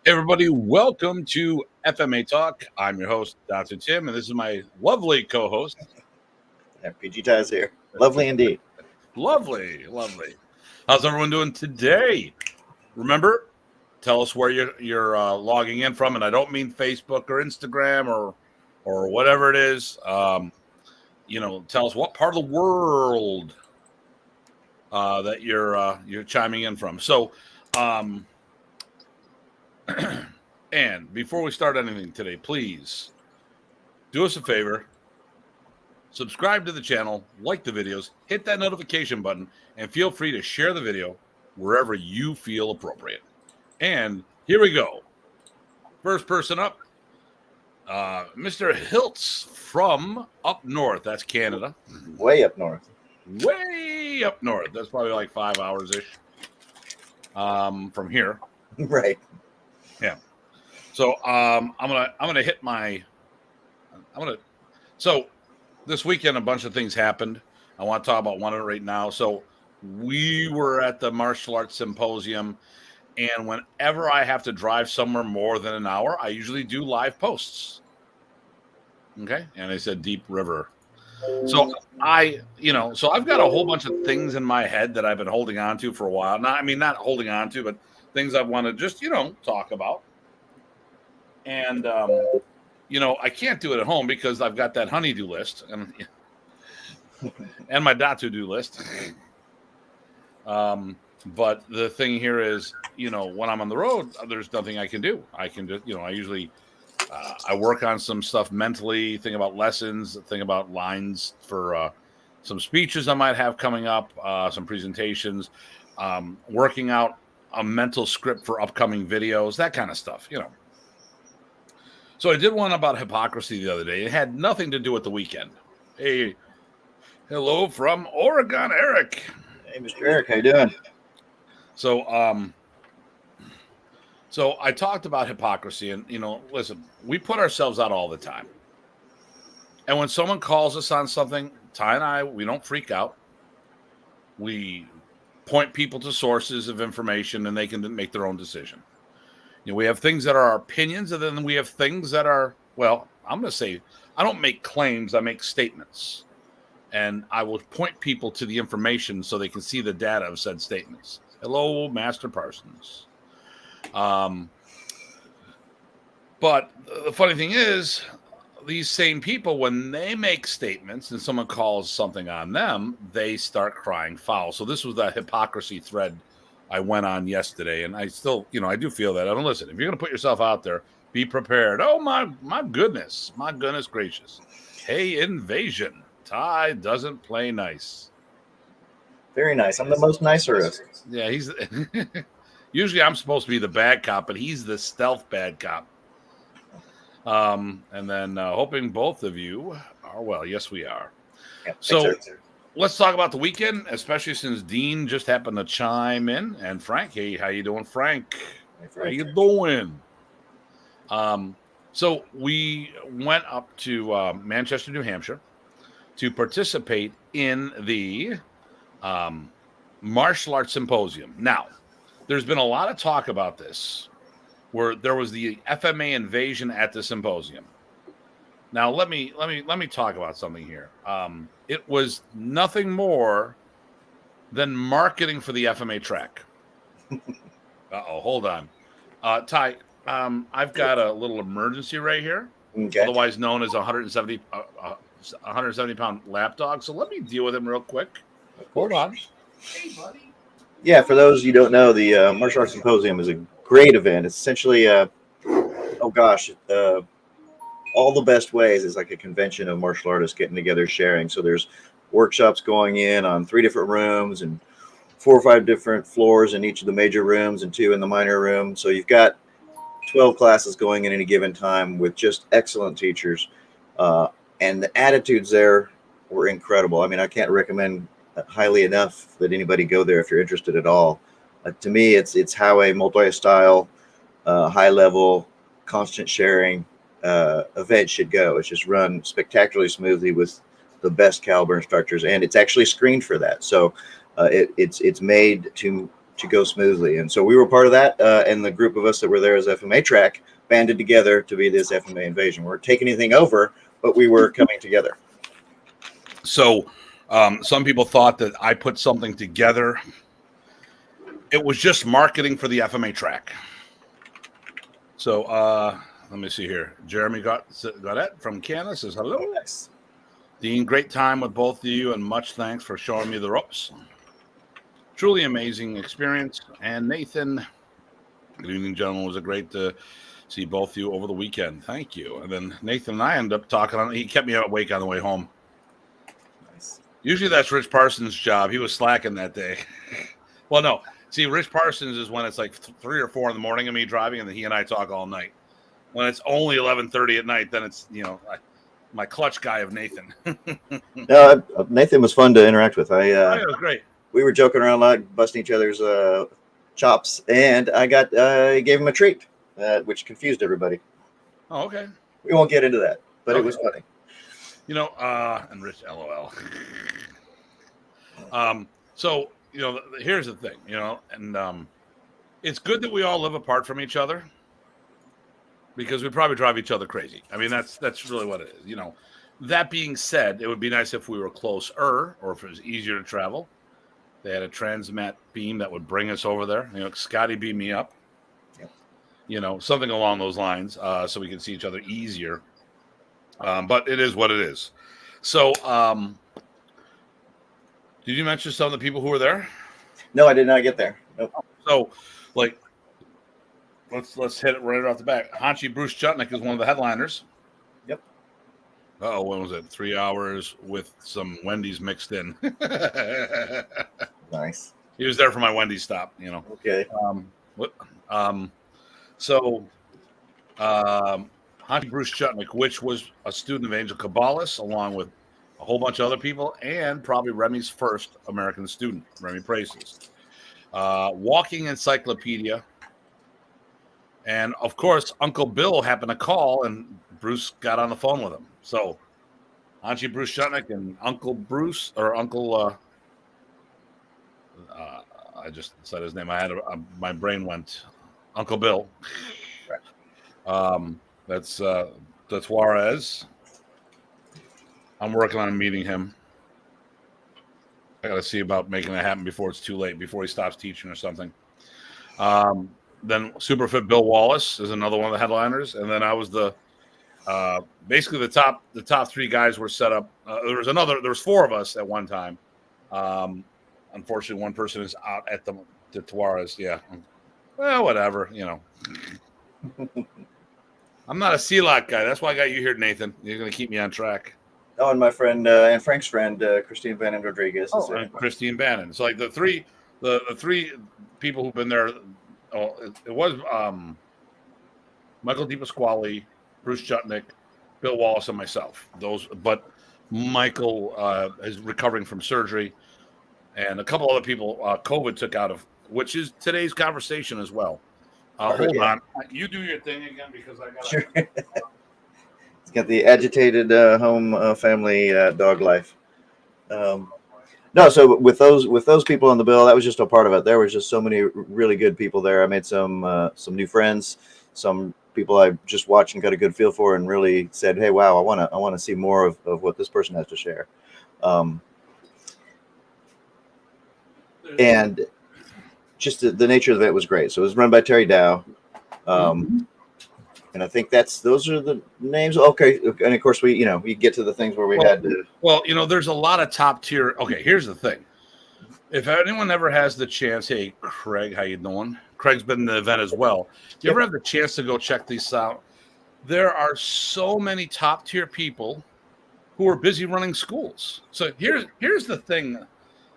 Everybody, welcome to FMA Talk. I'm your host, Dr. Tim, and this is my lovely co-host. PG Ties here. Lovely indeed. Lovely. How's everyone doing today? Remember, tell us where you're logging in from, and I don't mean Facebook or Instagram or whatever it is. Tell us what part of the world that you're chiming in from. So, and before we start anything today, please do us a favor. Subscribe to the channel, like the videos, hit that notification button, and feel free to share the video wherever you feel appropriate. And here we go. First person up, Mr. Hiltz from up north. That's Canada. Way up north. Way up north. That's probably like 5 hours-ish from here. Right. Yeah. So I'm gonna hit my. So this weekend a bunch of things happened. I want to talk about one of it right now. So we were at the martial arts symposium, and whenever I have to drive somewhere more than an hour, I usually do live posts. Okay, and I said Deep River. So I've got a whole bunch of things in my head that I've been holding on to for a while. Not holding on to, but things I want to just talk about. And I can't do it at home because I've got that honeydew list and my Datu list. But the thing here is, when I'm on the road, there's nothing I can do. I can just, I usually I work on some stuff mentally, think about lessons, think about lines for some speeches I might have coming up, some presentations, working out a mental script for upcoming videos, that kind of stuff, So I did one about hypocrisy the other day. It had nothing to do with the weekend. Hey, hello from Oregon, Eric. Hey, Mr. Eric, how you doing? So I talked about hypocrisy, and listen, we put ourselves out all the time. And when someone calls us on something, Ty and I, we don't freak out. We point people to sources of information, and they can make their own decision. We have things that are our opinions, and then we have things that are, well, I'm going to say, I don't make claims, I make statements. And I will point people to the information so they can see the data of said statements. Hello, Master Parsons. But the funny thing is, these same people, when they make statements and someone calls something on them, they start crying foul. So this was the hypocrisy thread I went on yesterday, and I still, I do feel that. I don't listen. If you're going to put yourself out there, be prepared. Oh, my goodness gracious. Hey, Invasion. Ty doesn't play nice. Very nice. I'm the most nicerest. Yeah, he's usually I'm supposed to be the bad cop, but he's the stealth bad cop. And then hoping both of you are well. Yes, we are. Yeah, so let's talk about the weekend, especially since Dean just happened to chime in. And Frank, hey, how you doing, Frank? Hey, Frank. How you doing? So we went up to Manchester, New Hampshire to participate in the martial arts symposium. Now, there's been a lot of talk about this, where there was the FMA invasion at the symposium. Now, let me talk about something here. It was nothing more than marketing for the FMA track. Hold on. Ty, I've got a little emergency right here, otherwise known as a 170-pound lapdog. So let me deal with him real quick. Hold on. Hey, buddy. Yeah, for those you don't know, the Martial Arts Symposium is a great event. It's essentially, all the best ways is like a convention of martial artists getting together, sharing. So there's workshops going in on 3 different rooms and 4 or 5 different floors in each of the major rooms and 2 in the minor room. So you've got 12 classes going in any given time with just excellent teachers. And the attitudes there were incredible. I mean, I can't recommend highly enough that anybody go there if you're interested at all. To me, it's how a multi-style, high-level, constant sharing event should go. It's just run spectacularly smoothly with the best caliber instructors, and it's actually screened for that. So it's made to to go smoothly. And so we were part of that, and the group of us that were there as FMA track banded together to be this FMA invasion. We weren't taking anything over, but we were coming together. So some people thought that I put something together. It was just marketing for the FMA track. So let me see here. Jeremy Godet from Canada says hello. Oh, nice. Dean, great time with both of you, and much thanks for showing me the ropes. Truly amazing experience. And Nathan, good evening, gentlemen. It was a great to see both of you over the weekend. Thank you. And then Nathan and I ended up talking. He kept me awake on the way home. Nice. Usually that's Rich Parsons' job. He was slacking that day. Well, no. See, Rich Parsons is when it's like 3 or 4 in the morning of me driving, and then he and I talk all night. When it's only 11:30 at night, then it's, my clutch guy of Nathan. No, Nathan was fun to interact with. It was great. We were joking around a lot, busting each other's chops, and I gave him a treat, which confused everybody. Oh, okay. We won't get into that, but Okay. It was funny. And Rich, LOL. So, here's the thing, and it's good that we all live apart from each other, because we probably drive each other crazy. I mean, that's really what it is. That being said, it would be nice if we were closer, or if it was easier to travel. They had a transmat beam that would bring us over there. Scotty beamed me up. Yep. Something along those lines, so we can see each other easier. But it is what it is. So, did you mention some of the people who were there? No, I did not get there. Nope. So, let's hit it right off the bat. Hanshi Bruce Chutnick is one of the headliners. Yep. Oh, when was it? 3 hours with some Wendy's mixed in. Nice. He was there for my Wendy's stop. Okay. Hanshi Bruce Chutnick, which was a student of Angel Cabales, along with a whole bunch of other people, and probably Remy's first American student, Remy Praces. Walking encyclopedia. And, of course, Uncle Bill happened to call, and Bruce got on the phone with him. So, Hanshi Bruce Chutnick and Uncle Bruce, or Uncle, I just said his name. I had my brain went, Uncle Bill. That's Juarez. I'm working on meeting him. I got to see about making that happen before it's too late, before he stops teaching or something. Then Superfit Bill Wallace is another one of the headliners, and then I was basically the top 3 guys were set up. There was 4 of us at one time. Unfortunately, one person is out at the Juarez. Yeah, well, whatever. I'm not a CLOC guy. That's why I got you here, Nathan. You're going to keep me on track. Oh, and my friend and Frank's friend, Christine Bannon Rodriguez. And Christine Bannon. So, the three people who've been there. It was Michael DePasquale, Bruce Chutnick, Bill Wallace, and myself. But Michael is recovering from surgery, and a couple other people COVID took out of, which is today's conversation as well. Hold on, you do your thing again, because I got. Sure. It's got the agitated home family dog life. No, so with those people on the bill, that was just a part of it. There was just so many really good people there. I made some new friends, some people I just watched and got a good feel for, and really said, "Hey, wow, I want to see more of what this person has to share." And just the nature of it was great. So it was run by Terry Dow. And I think those are the names. Okay. And of course we get to the things where we had to. Well, there's a lot of top tier. Okay. Here's the thing. If anyone ever has the chance, hey, Craig, how you doing? Craig's been in the event as well. If you ever have the chance to go check these out, there are so many top tier people who are busy running schools. So here's the thing.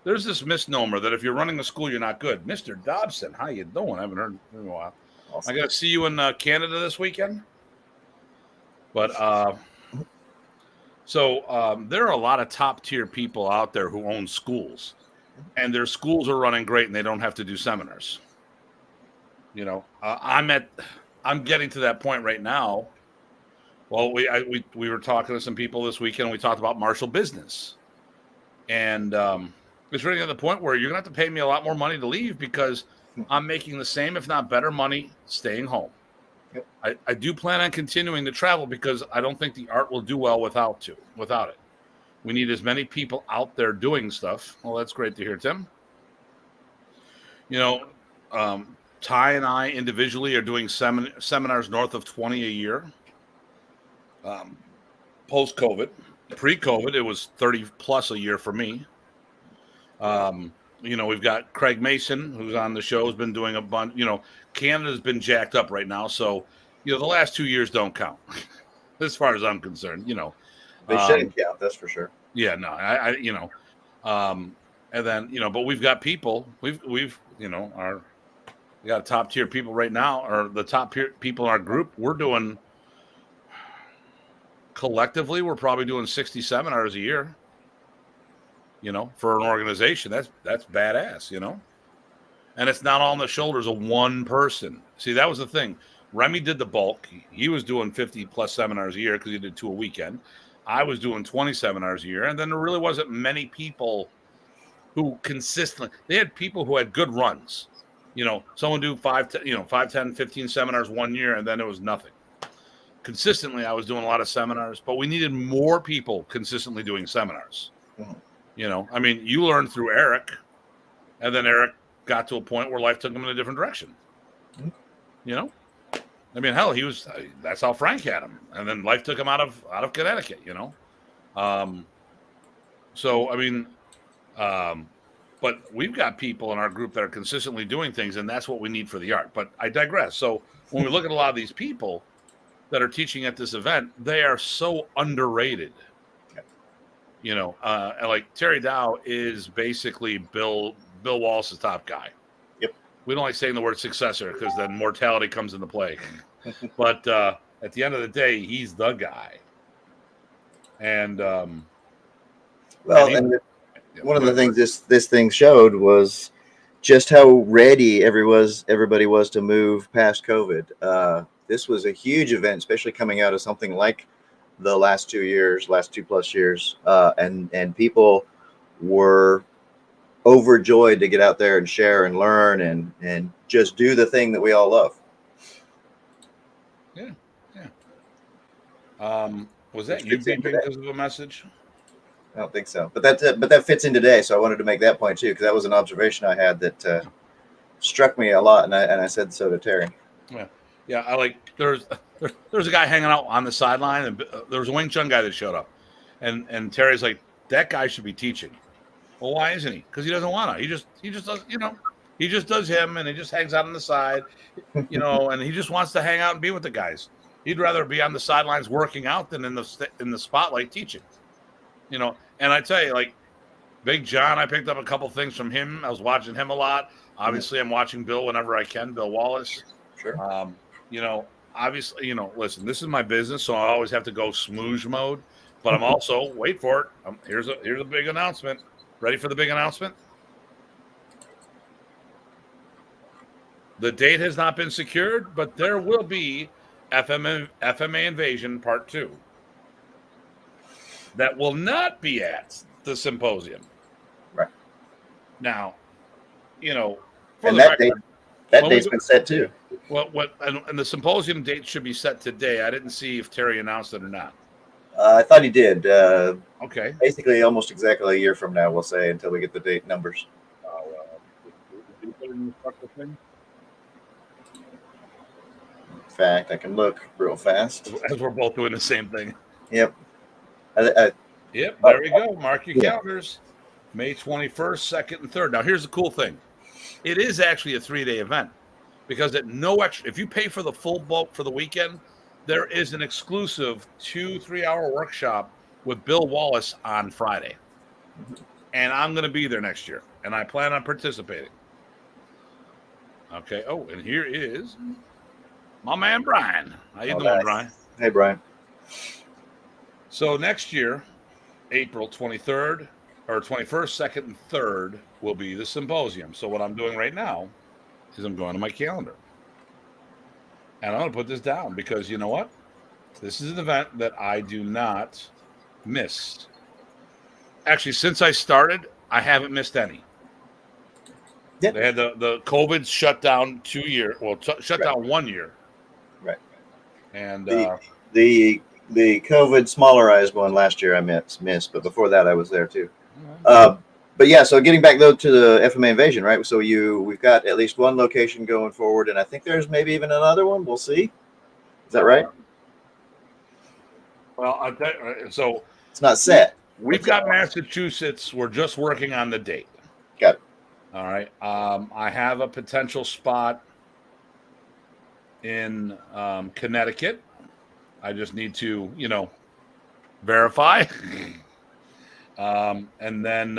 There's this misnomer that if you're running a school, you're not good. Mr. Dobson, how you doing? I haven't heard in a while. Awesome. I got to see you in Canada this weekend. But there are a lot of top tier people out there who own schools, and their schools are running great, and they don't have to do seminars. I'm getting to that point right now. Well, we were talking to some people this weekend. And we talked about Marshall Business, and It's really at the point where you're going to have to pay me a lot more money to leave because I'm making the same, if not better money, staying home. Yep. I do plan on continuing to travel because I don't think the art will do well without it. We need as many people out there doing stuff. Well, that's great to hear, Tim. You know, Ty and I individually are doing seminars north of 20 a year. Post-COVID, pre-COVID, it was 30 plus a year for me. We've got Craig Mason, who's on the show, has been doing a bunch. Canada's been jacked up right now, so the last 2 years don't count, as far as I'm concerned. They shouldn't count, that's for sure. Yeah, no, and then but we've got people. We got top tier people right now, or the top tier people in our group. We're doing collectively, we're probably doing 60 seminars a year. For an organization, that's badass, and it's not all on the shoulders of one person. See, that was the thing. Remy did the bulk. He was doing 50 plus seminars a year because he did 2 a weekend. I was doing 20 seminars a year, and then there really wasn't many people who consistently. They had people who had good runs. Someone do 5, 10, 15 seminars 1 year, and then it was nothing. Consistently, I was doing a lot of seminars, but we needed more people consistently doing seminars. Mm-hmm. You learned through Eric, and then Eric got to a point where life took him in a different direction. Mm-hmm. Hell, that's how Frank had him, and then life took him out of Connecticut. But we've got people in our group that are consistently doing things, and that's what we need for the art. But I digress. So when we look at a lot of these people that are teaching at this event, they are so underrated. Like Terry Dow is basically Bill Wallace's top guy. Yep. We don't like saying the word successor because then mortality comes into play. But at the end of the day, he's the guy. And one of the things this thing showed was just how ready everybody was to move past COVID. This was a huge event, especially coming out of something like the last 2 plus years, and people were overjoyed to get out there and share and learn and just do the thing that we all love. Yeah. Was that you beeping because of a message? I don't think so, but that fits in today. So I wanted to make that point too, because that was an observation I had that struck me a lot, and I said so to Terry. Yeah. There's a guy hanging out on the sideline, and there was a Wing Chun guy that showed up, and Terry's like, that guy should be teaching. Well, why isn't he? Because he doesn't want to. He just does, he just does him, and he just hangs out on the side, and he just wants to hang out and be with the guys. He'd rather be on the sidelines working out than in the spotlight teaching. And I tell you, like Big John, I picked up a couple things from him. I was watching him a lot. Obviously, I'm watching Bill whenever I can, Bill Wallace. Sure. Obviously, listen, this is my business, so I always have to go smooge mode. But I'm also, wait for it. Here's a big announcement. Ready for the big announcement? The date has not been secured, but there will be FMA Invasion Part 2. That will not be at the symposium. Right. Now, and that date's been set too. Well, and the symposium date should be set today. I didn't see if Terry announced it or not. I thought he did. Okay. Basically, almost exactly a year from now, we'll say, until we get the date numbers. In fact, I can look real fast. As we're both doing the same thing. Yep. Yep. There we go. Mark your calendars. May 21st, 2nd, and 3rd. Now, here's the cool thing. It is actually a 3-day event because at no extra, if you pay for the full bulk for the weekend, there is an exclusive 2-3 hour workshop with Bill Wallace on Friday. And I'm going to be there next year, and I plan on participating. Okay. Oh, and here is my man, Brian. How you doing, Brian? Hey, Brian. So next year, April 23rd, or 21st, 2nd, and 3rd will be the symposium. So what I'm doing right now is I'm going to my calendar. And I'm going to put this down because you know what? This is an event that I do not miss. Actually, since I started, I haven't missed any. Yeah. They had the COVID shut down 2 years. Well, shut down 1 year. Right. And the COVID smallerized one last year I missed, but before that I was there too. But yeah, so getting back though to the FMA invasion, right? So we've got at least one location going forward, and I think there's maybe even another one. We'll see. Is that right? Well, so it's not set. We've got Massachusetts. We're just working on the date. Got it. All right. I have a potential spot in Connecticut. I just need to, verify. And then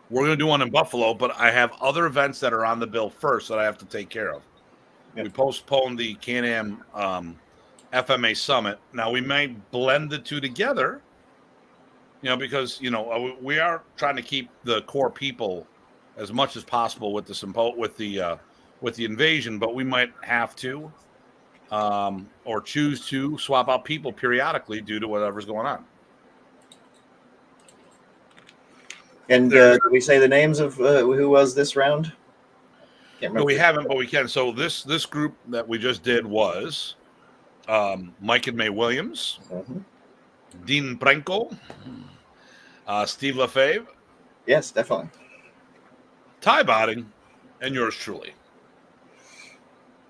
we're going to do one in Buffalo, but I have other events that are on the bill first that I have to take care of. Yep. We postponed the Can-Am FMA Summit. Now, we might blend the two together, because, we are trying to keep the core people as much as possible with the invasion, but we might have to or choose to swap out people periodically due to whatever's going on. And did we say the names of who was this round? Can't remember. No, we haven't, but we can. So this group that we just did was Mike and May Williams, Dean Brenko, Steve Lefebvre. Yes, definitely. Tye Botting, and yours truly.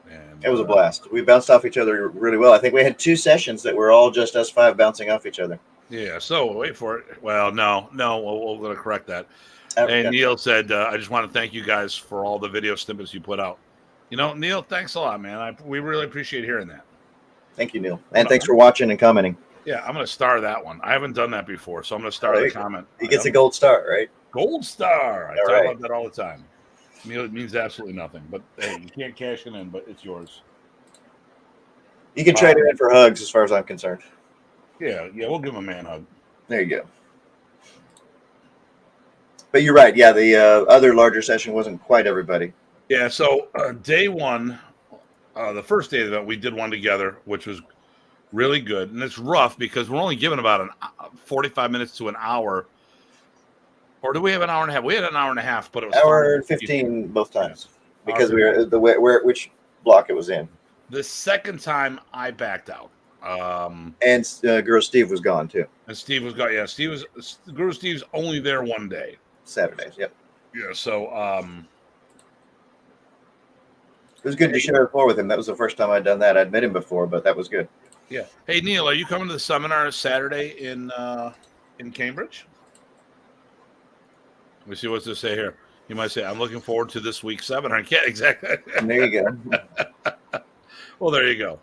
And it was a blast. We bounced off each other really well. I think we had 2 sessions that were all just us 5 bouncing off each other. Yeah, so wait for it. Well, no, we're going to correct that. And Neil said, I just want to thank you guys for all the video snippets you put out. Neil, thanks a lot, man. We really appreciate hearing that. Thank you, Neil. And thanks for watching and commenting. Yeah, I'm going to star that one. I haven't done that before, so I'm going to star the comment. He gets a gold star, right? Gold star. I talk about that all the time. It means absolutely nothing, but hey, you can't cash it in, but it's yours. You can trade it in for hugs as far as I'm concerned. Yeah, we'll give him a man hug. There you go. But you're right. Yeah, the other larger session wasn't quite everybody. Yeah, so day one, the first day of the event, we did one together, which was really good. And it's rough because we're only given about 45 minutes to an hour. Or do we have an hour and a half? We had an hour and a half, but it was hour and 15 both times because we were which block it was in. The second time I backed out. And Guru Steve was gone too. And Steve was gone. Yeah, Guru Steve's only there one day. Saturdays. Yep. Yeah. So it was good to share the floor with him. That was the first time I'd done that. I'd met him before, but that was good. Yeah. Hey Neil, are you coming to the seminar Saturday in Cambridge? Let me see what's to say here. You might say, I'm looking forward to this week's seminar. Yeah, exactly. And there you go. Well, there you go.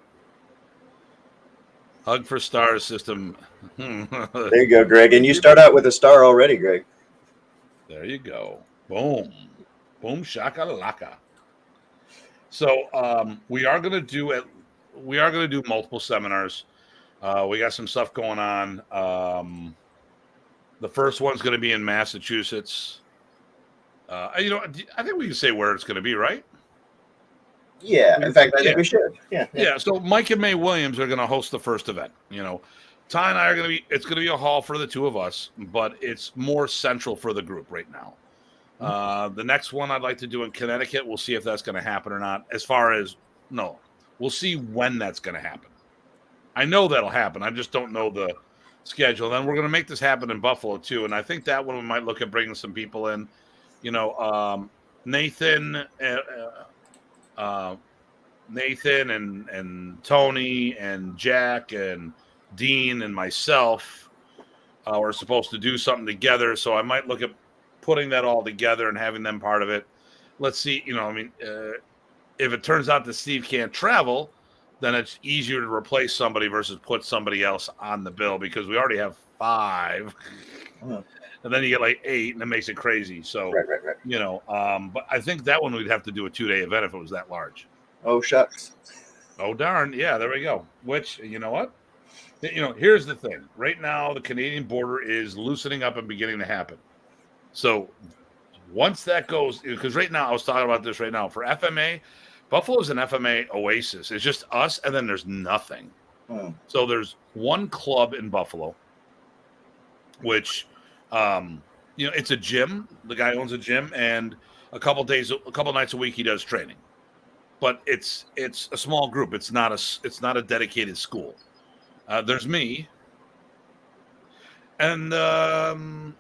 Hug for Stars system. There you go, Greg. And you start out with a star already, Greg. There you go. Boom. Boom shakalaka. So we are going to do multiple seminars. We got some stuff going on. The first one's going to be in Massachusetts. I think we can say where it's going to be, right? Yeah. In fact, I think we should. Yeah. So Mike and May Williams are going to host the first event. Ty and I are going to be. It's going to be a hall for the two of us, but it's more central for the group right now. The next one I'd like to do in Connecticut. We'll see if that's going to happen or not. We'll see when that's going to happen. I know that'll happen. I just don't know the schedule. Then we're going to make this happen in Buffalo too, and I think that one we might look at bringing some people in. Nathan and Tony and Jack and Dean and myself were supposed to do something together, so I might look at putting that all together and having them part of it. Let's see, if it turns out that Steve can't travel, then it's easier to replace somebody versus put somebody else on the bill because we already have 5. And then you get like 8, and it makes it crazy. So, right. But I think that one we'd have to do a 2-day event if it was that large. Oh, shucks. Oh, darn. Yeah, there we go. Which, you know what? Here's the thing. Right now, the Canadian border is loosening up and beginning to happen. So once that goes, because right now, I was talking about this right now. For FMA, Buffalo's an FMA oasis. It's just us, and then there's nothing. So there's one club in Buffalo, which It's a gym. The guy owns a gym, and a couple nights a week he does training. But it's a small group. It's not a dedicated school. There's me, and then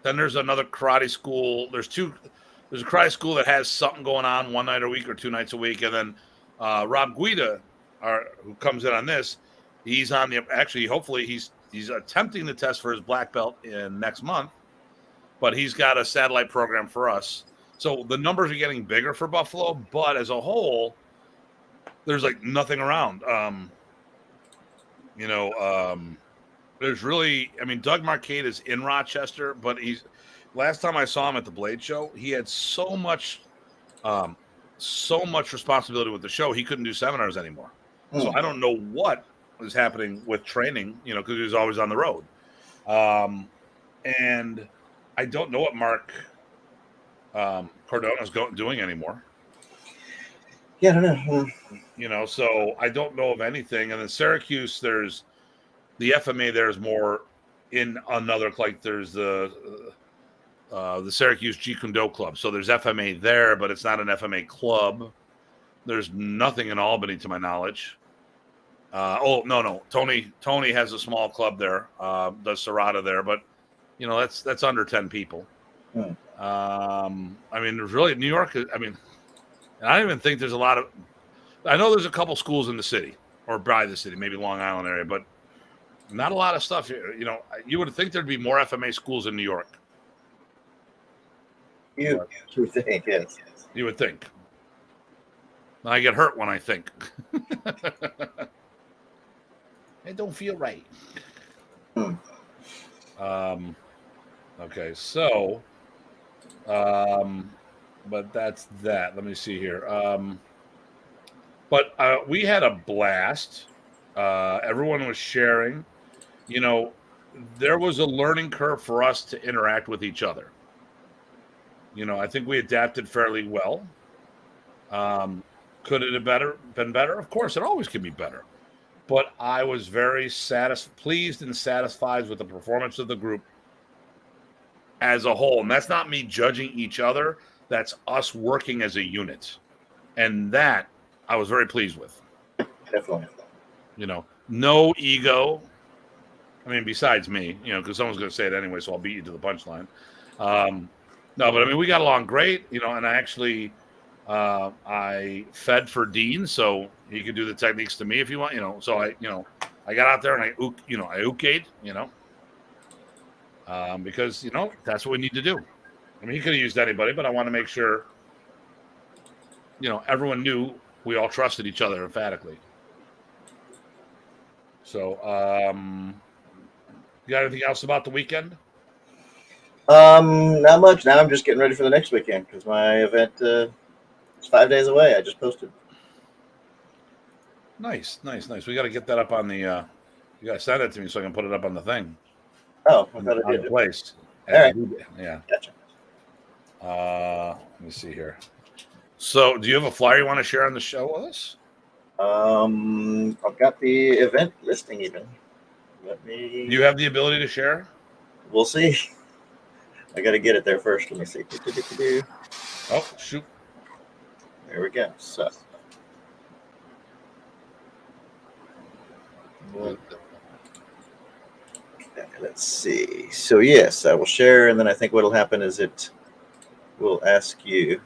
there's another karate school. There's a karate school that has something going on one night a week or 2 nights a week, and then Rob Guida, who comes in on this, he's on the hopefully he's attempting to test for his black belt in next month, but he's got a satellite program for us. So the numbers are getting bigger for Buffalo, but as a whole, there's like nothing around. There's really, Doug Marcade is in Rochester, but last time I saw him at the Blade Show, he had so much responsibility with the show, he couldn't do seminars anymore. So I don't know what is happening with training, because he was always on the road. And I don't know what Mark Cardona is doing anymore. Yeah, I don't know. So I don't know of anything. And then Syracuse, there's the FMA. There's more in another, like there's the Syracuse Jeet Kune Do Club. So there's FMA there, but it's not an FMA club. There's nothing in Albany, to my knowledge. No. Tony has a small club there. Does Serrata there, but that's under 10 people. There's really New York. I don't even think there's a lot of. I know there's a couple schools in the city or by the city, maybe Long Island area, but not a lot of stuff here. You would think there'd be more FMA schools in New York. You would think, yes. You would think. I get hurt when I think. It don't feel right. Okay, so, but that's that. Let me see here. But we had a blast. Everyone was sharing. There was a learning curve for us to interact with each other. I think we adapted fairly well. Could it have been better? Of course, it always can be better. But I was very pleased and satisfied with the performance of the group as a whole. And that's not me judging each other. That's us working as a unit. And that I was very pleased with. Definitely. No ego. Besides me, because someone's going to say it anyway, so I'll beat you to the punchline. No, but we got along great, and I actually, I fed for Dean, so he could do the techniques to me if you want, So I got out there and I uked, because that's what we need to do. He could have used anybody, but I want to make sure, everyone knew we all trusted each other emphatically. So, you got anything else about the weekend? Not much. Now I'm just getting ready for the next weekend because my event is 5 days away. I just posted. Nice. We got to get that up on the. You got to send it to me so I can put it up on the thing. Oh, I thought on the place. All right. Yeah. Gotcha. Let me see here. So, do you have a flyer you want to share on the show with us? I've got the event listing even. Do you have the ability to share? We'll see. I got to get it there first. Let me see. Oh, shoot. There we go. So. Let's see. So, yes, I will share. And then I think what will happen is it will ask you.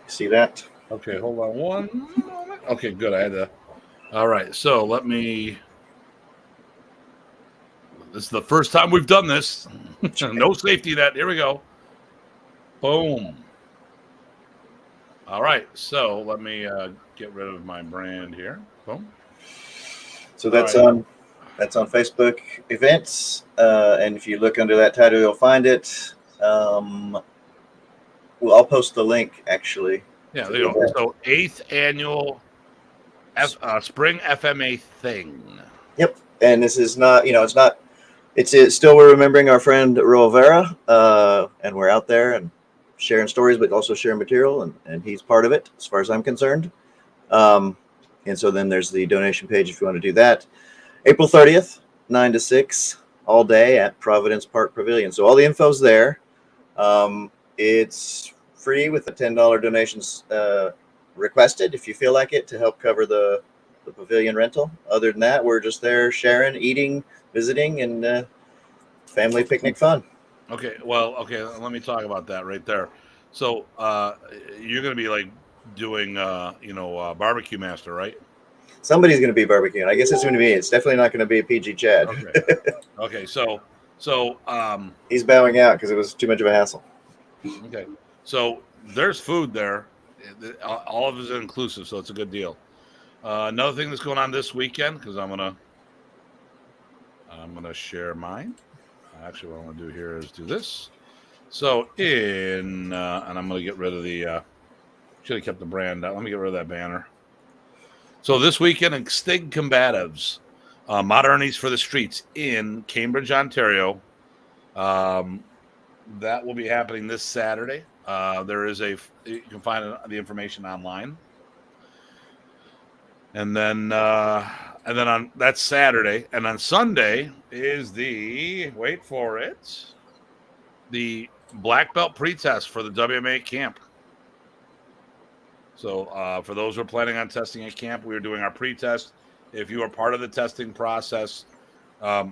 See that? Okay, hold on one moment. Okay, good. I had to. All right, so let me. This is the first time we've done this. No safety net. Here we go. Boom. All right, so let me get rid of my brand here. Boom. So that's on Facebook events, and if you look under that title, you'll find it. Well, I'll post the link actually. Yeah, there you go. So 8th annual spring FMA thing. Yep, and this is not, it's not. It's still we're remembering our friend Rovera, and we're out there, and sharing stories, but also sharing material, and he's part of it as far as I'm concerned. And so then there's the donation page if you want to do that. April 30th, 9 to 6, all day at Providence Park Pavilion. So all the info's there. It's free with a $10 donations requested if you feel like it, to help cover the pavilion rental. Other than that, we're just there sharing, eating, visiting, and family picnic fun. Okay, well, okay, let me talk about that right there. So you're going to be like doing, barbecue master, right? Somebody's going to be barbecuing. I guess it's going to be. It's definitely not going to be a PG Chad. Okay. Okay. So he's bowing out because it was too much of a hassle. Okay. So there's food there. All of it is inclusive, so it's a good deal. Another thing that's going on this weekend, because I'm gonna share mine. Actually, what I want to do here is do this. So and I'm gonna get rid of the. Should have kept the brand out. Let me get rid of that banner. So this weekend, Extinct Combatives, Modernities for the Streets in Cambridge, Ontario. That will be happening this Saturday. There is you can find the information online. And then on that's Saturday, and on Sunday is wait for it, the black belt pretest for the WMA camp. So for those who are planning on testing at camp, we are doing our pretest. If you are part of the testing process,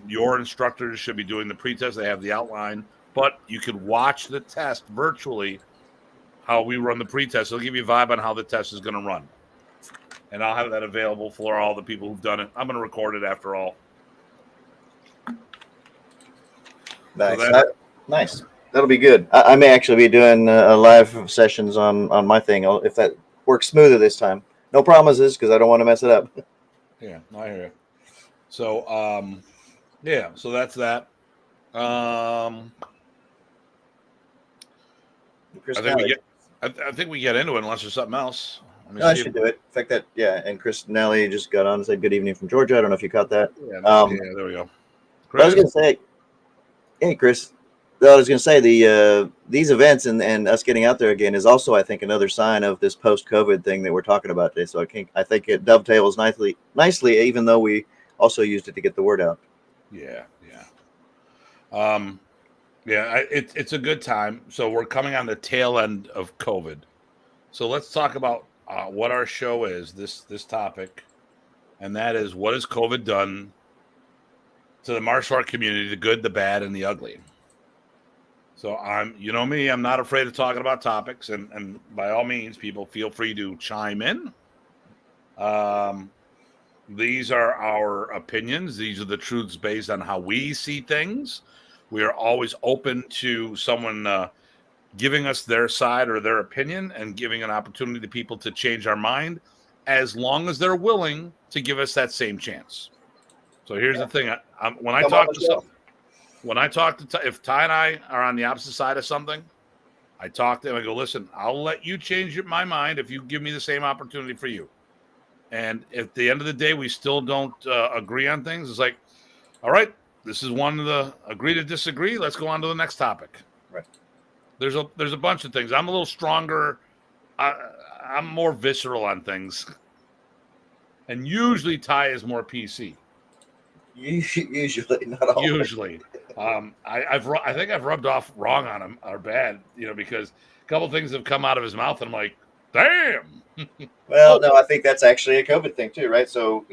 your instructors should be doing the pretest. They have the outline, but you can watch the test virtually, how we run the pretest. It'll give you a vibe on how the test is going to run. And I'll have that available for all the people who've done it. I'm going to record it after all. Nice. So nice. That'll be good. I may actually be doing live sessions on my thing if that works smoother this time. No promises because I don't want to mess it up. Yeah, I hear you. So, so that's that. I think we get into it unless there's something else. No, I should do it. In fact, and Chris Nally just got on and said good evening from Georgia. I don't know if you caught that. Yeah, there we go. I was going to say, hey, Chris. I was going to say these events and us getting out there again is also, I think, another sign of this post-COVID thing that we're talking about today. So I think it dovetails nicely, even though we also used it to get the word out. Yeah. It's a good time. So we're coming on the tail end of COVID. So let's talk about what our show is, this topic, and that is, what has COVID done to the martial art community, the good, the bad, and the ugly. So I'm not afraid of talking about topics, and by all means, people feel free to chime in. These are our opinions. These are the truths based on how we see things. We are always open to someone giving us their side or their opinion and giving an opportunity to people to change our mind, as long as they're willing to give us that same chance. So here's the thing. If Ty and I are on the opposite side of something, I talk to him. I go, listen, I'll let you change my mind if you give me the same opportunity for you. And at the end of the day, we still don't agree on things. It's like, all right, this is one of the agree to disagree. Let's go on to the next topic. Right. There's a bunch of things. I'm a little stronger. I'm more visceral on things. And usually Ty is more PC. Usually, not always. Usually. I think I've rubbed off wrong on him, or bad, because a couple things have come out of his mouth, and I'm like, damn. Well, no, I think that's actually a COVID thing too, right? So,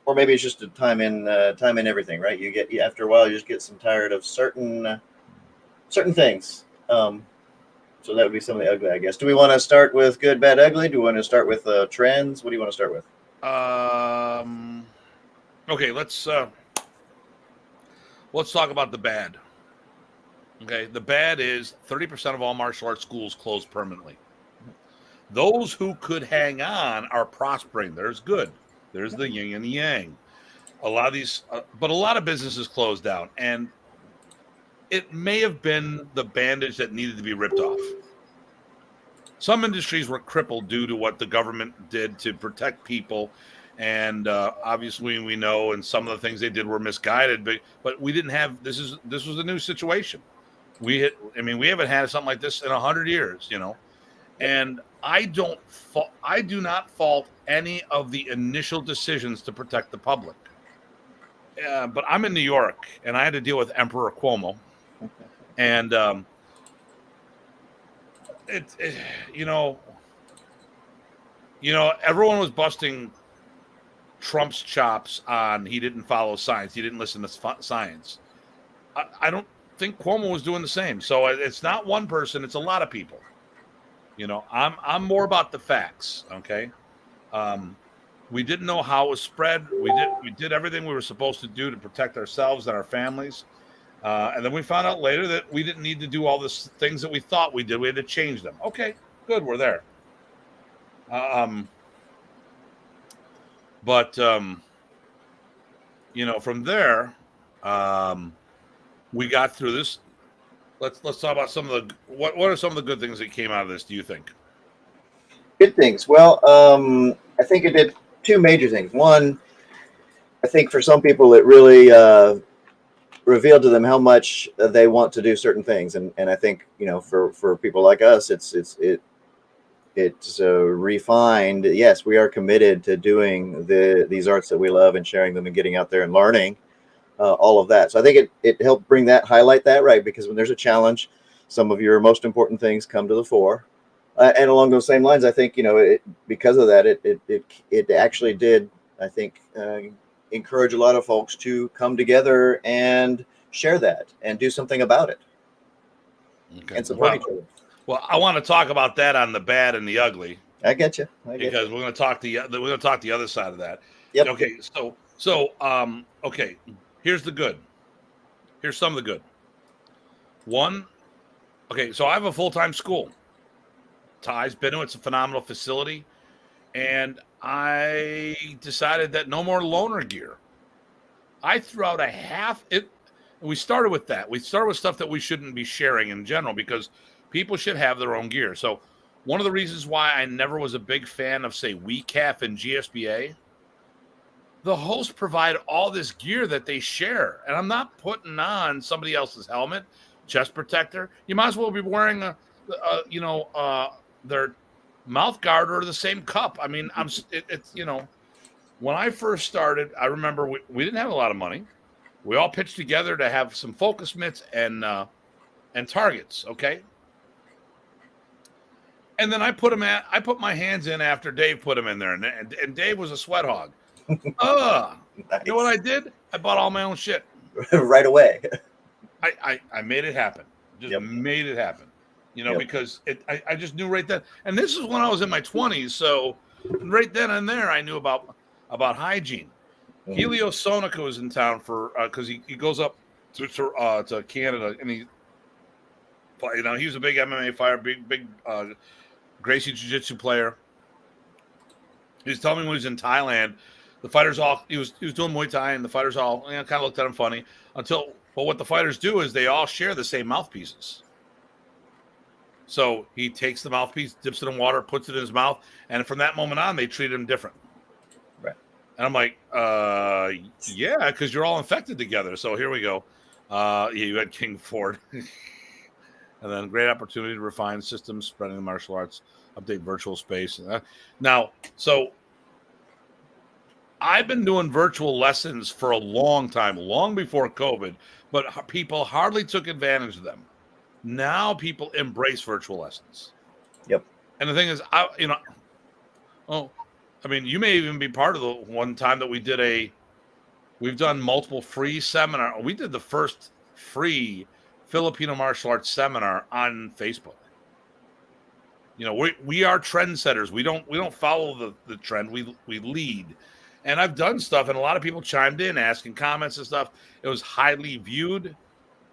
or maybe it's just a time in everything, right? You get, after a while, you just get some tired of certain things. So that would be some of the ugly, I guess. Do we want to start with good, bad, ugly? Do we want to start with trends? What do you want to start with? Okay, let's talk about the bad. Okay, the bad is 30% of all martial arts schools closed permanently. Those who could hang on are prospering. There's good. There's the yin and the yang. A lot of these, but a lot of businesses closed down, and it may have been the bandage that needed to be ripped off. Some industries were crippled due to what the government did to protect people. And obviously we know, and some of the things they did were misguided, but we didn't have, this was a new situation. We haven't had something like this in 100 years, and I do not fault any of the initial decisions to protect the public. But I'm in New York, and I had to deal with Emperor Cuomo, and it everyone was busting Trump's chops on he didn't follow science, he didn't listen to science. I don't think Cuomo was doing the same. So it's not one person; it's a lot of people. I'm more about the facts. Okay, we didn't know how it was spread. We did everything we were supposed to do to protect ourselves and our families, and then we found out later that we didn't need to do all the things that we thought we did. We had to change them. Okay, good, we're there. But from there, we got through this. Let's talk about some of the what are some of the good things that came out of this, do you think? Good things. Well, I think it did two major things. One, I think for some people it really revealed to them how much they want to do certain things, and I think for people like us, it's refined. Yes, we are committed to doing these arts that we love and sharing them and getting out there and learning. All of that. So I think it helped highlight that, right? Because when there's a challenge, some of your most important things come to the fore. And along those same lines, I think, because of that, it actually did, I think, encourage a lot of folks to come together and share that and do something about it. Okay. And support each other. Well, I want to talk about that on the bad and the ugly. I get you. Because we're going to talk the other side of that. Yep. Okay. Okay. Here's the good. Here's some of the good. One, okay, so I have a full-time school. Ty's been to it. It's a phenomenal facility. And I decided that no more loaner gear. I threw out we started with that. We started with stuff that we shouldn't be sharing in general because people should have their own gear. So one of the reasons why I never was a big fan of, say, WeCAF and GSBA, the hosts provide all this gear that they share. And I'm not putting on somebody else's helmet, chest protector. You might as well be wearing their mouth guard or the same cup. I mean, when I first started, I remember we didn't have a lot of money. We all pitched together to have some focus mitts and targets. Okay. And then I put my hands in after Dave put them in there. And Dave was a sweat hog. Nice. You know what I did? I bought all my own shit right away. I made it happen. Made it happen. Because I just knew right then. And this is when I was in my 20s, so right then and there I knew about hygiene. Mm-hmm. Helio Sonica was in town for because he goes up to Canada, and he was a big MMA fighter, big Gracie Jiu-Jitsu player. He was telling me when he was in Thailand. The fighters he was doing Muay Thai, and the fighters all kind of looked at him funny but what the fighters do is they all share the same mouthpieces. So he takes the mouthpiece, dips it in water, puts it in his mouth, and from that moment on, they treat him different. Right. And I'm like, yeah, because you're all infected together. So here we go. You had King Ford. And then great opportunity to refine systems, spreading the martial arts, update virtual space. Now, so I've been doing virtual lessons for a long time, long before COVID, but people hardly took advantage of them. Now people embrace virtual lessons. Yep. And the thing is, you may even be part of the one time that we've done multiple free seminar. We did the first free Filipino martial arts seminar on Facebook. We are trendsetters. We don't follow the trend. We lead. And I've done stuff, and a lot of people chimed in, asking comments and stuff. It was highly viewed.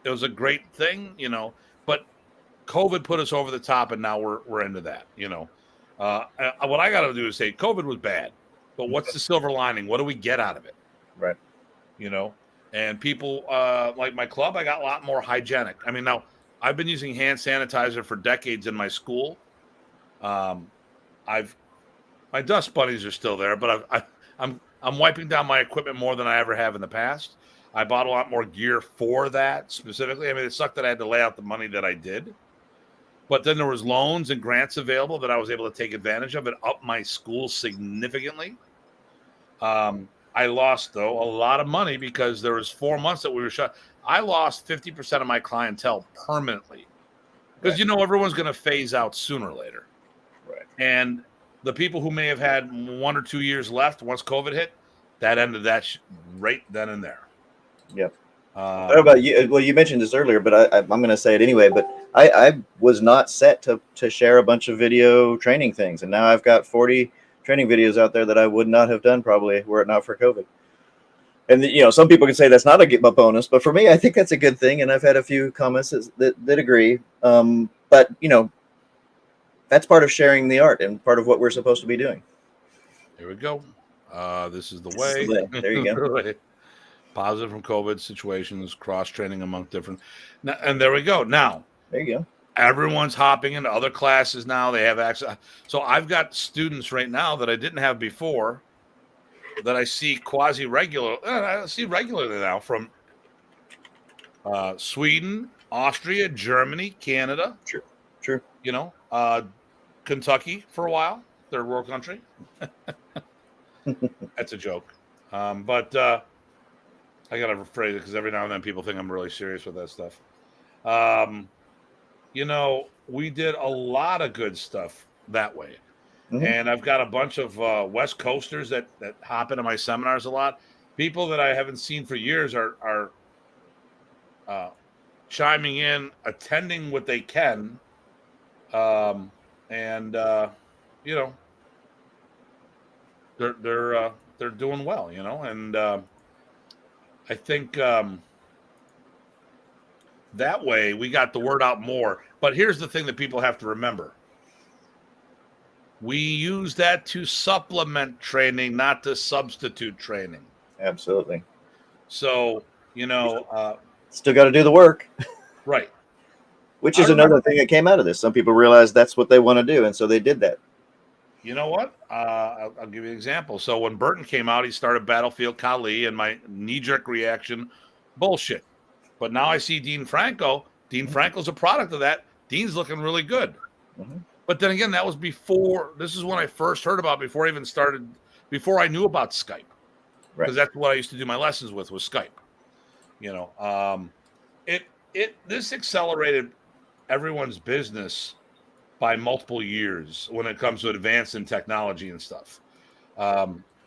It was a great thing, But COVID put us over the top, and now we're into that, What I got to do is say COVID was bad, but what's the silver lining? What do we get out of it? Right. And people like my club, I got a lot more hygienic. I mean, now I've been using hand sanitizer for decades in my school. My dust bunnies are still there, but I'm wiping down my equipment more than I ever have in the past. I bought a lot more gear for that specifically. I mean, it sucked that I had to lay out the money that I did. But then there was loans and grants available that I was able to take advantage of and up my school significantly. I lost, though, a lot of money because there was 4 months that we were shut. I lost 50% of my clientele permanently because, everyone's going to phase out sooner or later. Right. And the people who may have had 1 or 2 years left once COVID hit, that ended that right then and there. Yep. What about you? Well, you mentioned this earlier, but I'm going to say it anyway. But I was not set to share a bunch of video training things, and now I've got 40 training videos out there that I would not have done probably were it not for COVID. And some people can say that's not a bonus, but for me, I think that's a good thing. And I've had a few comments that agree. But that's part of sharing the art and part of what we're supposed to be doing. Here we go. This is the way. There you go. Positive from COVID situations, cross-training among different. And there we go. Now, there you go. Everyone's hopping into other classes now. They have access. So I've got students right now that I didn't have before that I see quasi-regular. I see regularly now from Sweden, Austria, Germany, Canada. Sure. Kentucky for a while, third world country. That's a joke. But I got to rephrase it because every now and then people think I'm really serious with that stuff. We did a lot of good stuff that way. Mm-hmm. And I've got a bunch of West Coasters that hop into my seminars a lot. People that I haven't seen for years are chiming in, attending what they can. They're doing well, and I think that way we got the word out more. But here's the thing that people have to remember. We use that to supplement training, not to substitute training. Absolutely. So, still got to do the work. Right. Which is another thing that came out of this. Some people realized that's what they want to do, and so they did that. You know what? I'll give you an example. So when Burton came out, he started Battlefield Kali, and my knee-jerk reaction, bullshit. But now I see Dean Franco. Dean Franco's a product of that. Dean's looking really good. Mm-hmm. But then again, that was before. This is when I first heard about, before I even started, before I knew about Skype. Because that's what I used to do my lessons with, was Skype. This accelerated everyone's business by multiple years when it comes to advancing technology and stuff.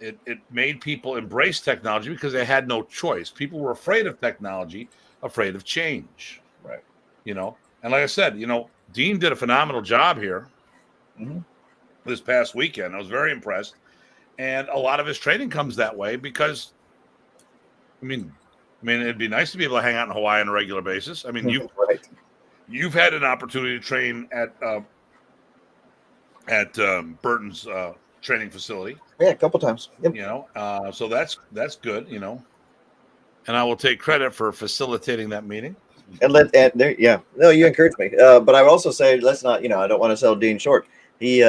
It made people embrace technology because they had no choice. People were afraid of technology, afraid of change. Right. And like I said, Dean did a phenomenal job here this past weekend. I was very impressed. And a lot of his training comes that way because, I mean, it'd be nice to be able to hang out in Hawaii on a regular basis. I mean, you've had an opportunity to train at Burton's training facility. Yeah, a couple times. Yep. So that's good. And I will take credit for facilitating that meeting. No, you encouraged me. But I would also say, let's not. I don't want to sell Dean short. He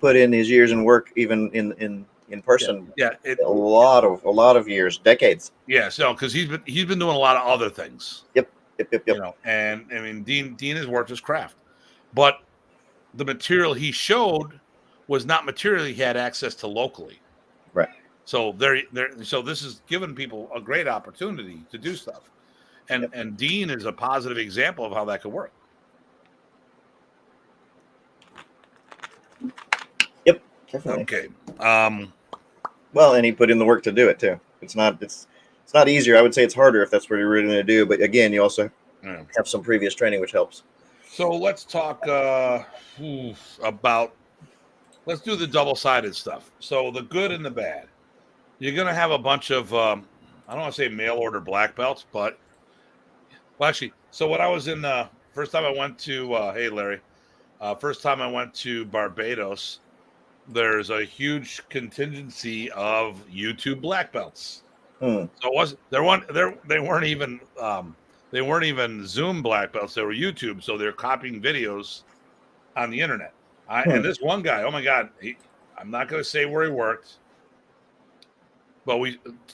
put in his years and work even in person. Yeah, a lot of years, decades. Yeah, so because he's been doing a lot of other things. Yep. And I mean, Dean has worked his craft, but the material he showed was not material he had access to locally. Right. So so this is giving people a great opportunity to do stuff, and Dean is a positive example of how that could work. Yep, definitely. Okay. Well, and he put in the work to do it too. It's not easier. I would say it's harder if that's what you're really going to do. But again, you also have some previous training, which helps. So let's talk about. Let's do the double-sided stuff. So the good and the bad. You're going to have a bunch of, I don't want to say mail order black belts, but actually, so when I was in, first time I went to, hey Larry, first time I went to Barbados, there's a huge contingency of YouTube black belts. So they weren't even Zoom black belts. They were YouTube. So they're copying videos on the internet. And this one guy, oh my God, I'm not going to say where he worked, but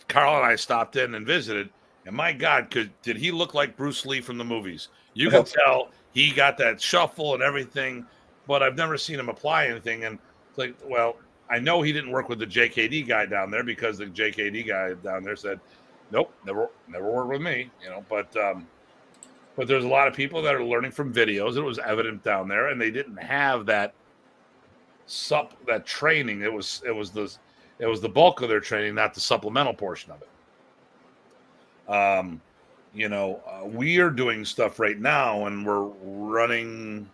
Carl and I stopped in and visited, And my God, did he look like Bruce Lee from the movies? You can tell he got that shuffle and everything, but I've never seen him apply anything. And it's like, well, I know he didn't work with the JKD guy down there because the JKD guy down there said, nope, never worked with me, but there's a lot of people that are learning from videos. It was evident down there, and they didn't have that training. It was the bulk of their training, not the supplemental portion of it. We are doing stuff right now, and we're running.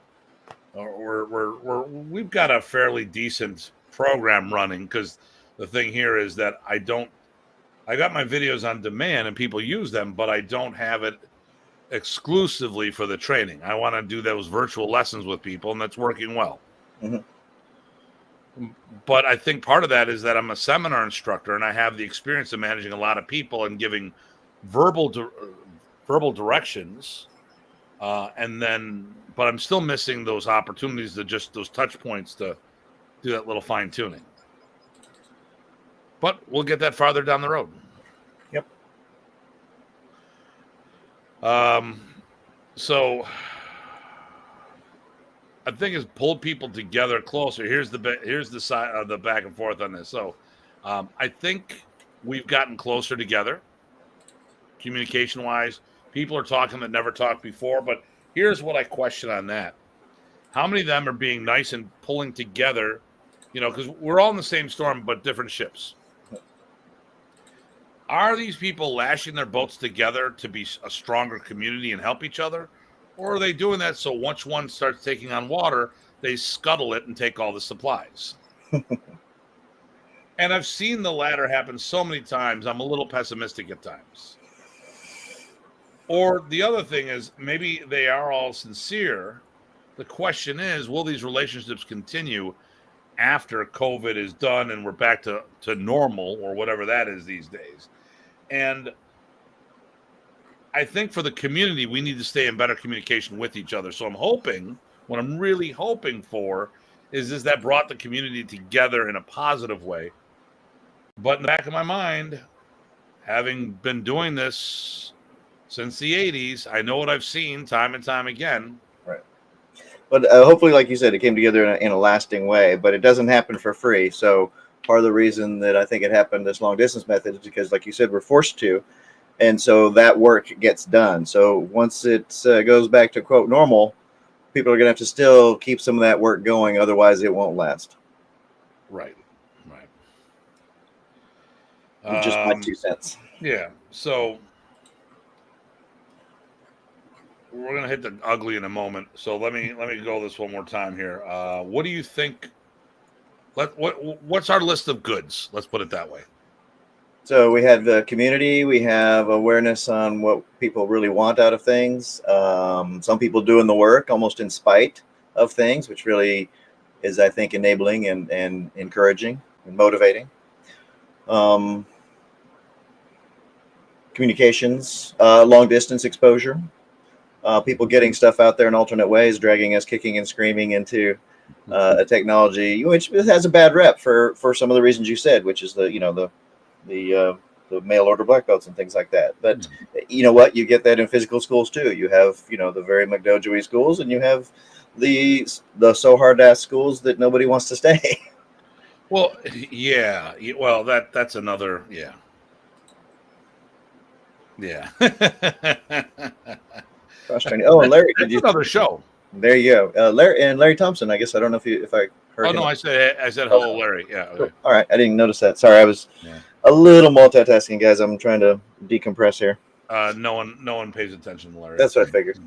We've got a fairly decent program running, because the thing here is that I got my videos on demand and people use them, but I don't have it exclusively for the training. I want to do those virtual lessons with people, and that's working well. Mm-hmm. But I think part of that is that I'm a seminar instructor, and I have the experience of managing a lot of people and giving verbal directions, but I'm still missing those opportunities, those touch points to do that little fine tuning. But we'll get that farther down the road. Yep. So I think it's pulled people together closer. Here's the side of the back and forth on this. So I think we've gotten closer together, communication wise. People are talking that never talked before, but here's what I question on that. How many of them are being nice and pulling together, because we're all in the same storm, but different ships. Are these people lashing their boats together to be a stronger community and help each other? Or are they doing that so once one starts taking on water, they scuttle it and take all the supplies? And I've seen the latter happen so many times, I'm a little pessimistic at times. Or the other thing is, maybe they are all sincere. The question is, will these relationships continue after COVID is done and we're back to normal, or whatever that is these days? And I think for the community, we need to stay in better communication with each other. So what I'm really hoping for is that brought the community together in a positive way. But in the back of my mind, having been doing this since the 80s, I know what I've seen time and time again. Right. But hopefully, like you said, it came together in a lasting way, but it doesn't happen for free. So part of the reason that I think it happened this long distance method is because, like you said, we're forced to. And so that work gets done. So once it goes back to, quote, normal, people are going to have to still keep some of that work going. Otherwise, it won't last. Right. Just my 2 cents. Yeah. So we're going to hit the ugly in a moment. So let me go this one more time here. What do you think? What's our list of goods? Let's put it that way. So we have the community. We have awareness on what people really want out of things. Some people doing the work almost in spite of things, which really is, I think, enabling and encouraging and motivating. Communications, long distance exposure. People getting stuff out there in alternate ways, dragging us kicking and screaming into a technology which has a bad rep for some of the reasons you said, which is the mail order black belts and things like that. But you know what? You get that in physical schools too. You have, the very McDojo-y schools, and you have the so hard ass schools that nobody wants to stay. Well, yeah. Well, that's another, yeah. Yeah. Cross training. Oh, and Larry, that's another show. There you go. Larry Thompson. I guess I don't know if I heard. Oh no, I said hello, Larry. Yeah. Okay. All right, I didn't notice that. Sorry, I was a little multitasking, guys. I'm trying to decompress here. No one pays attention to Larry. That's what I figured.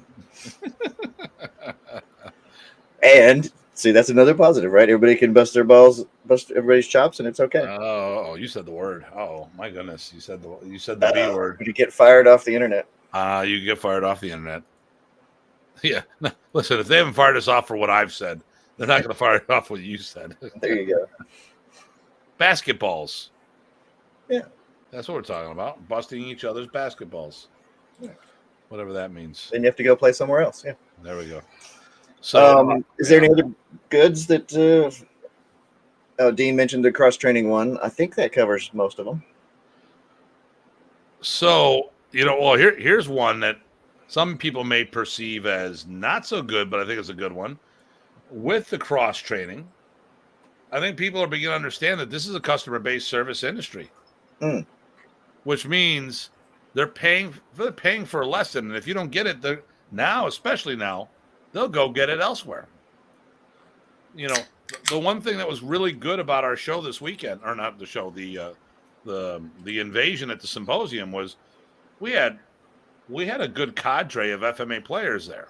And see, that's another positive, right? Everybody can bust everybody's chops, and it's okay. Oh, you said the word. Oh my goodness, you said the B word. You get fired off the internet. You get fired off the internet. Yeah. No, listen, if they haven't fired us off for what I've said, they're not going to fire it off what you said. There you go. Basketballs. Yeah. That's what we're talking about. Busting each other's basketballs. Yeah. Whatever that means. Then you have to go play somewhere else. Yeah. There we go. So, is there any other goods that Dean mentioned the cross training one? I think that covers most of them. So, Well, here's one that some people may perceive as not so good, but I think it's a good one. With the cross training, I think people are beginning to understand that this is a customer-based service industry, which means they're paying for a lesson, and if you don't get it especially now, they'll go get it elsewhere. The one thing that was really good about our show this weekend, or not the show, the invasion at the Symposium, was we had a good cadre of FMA players there.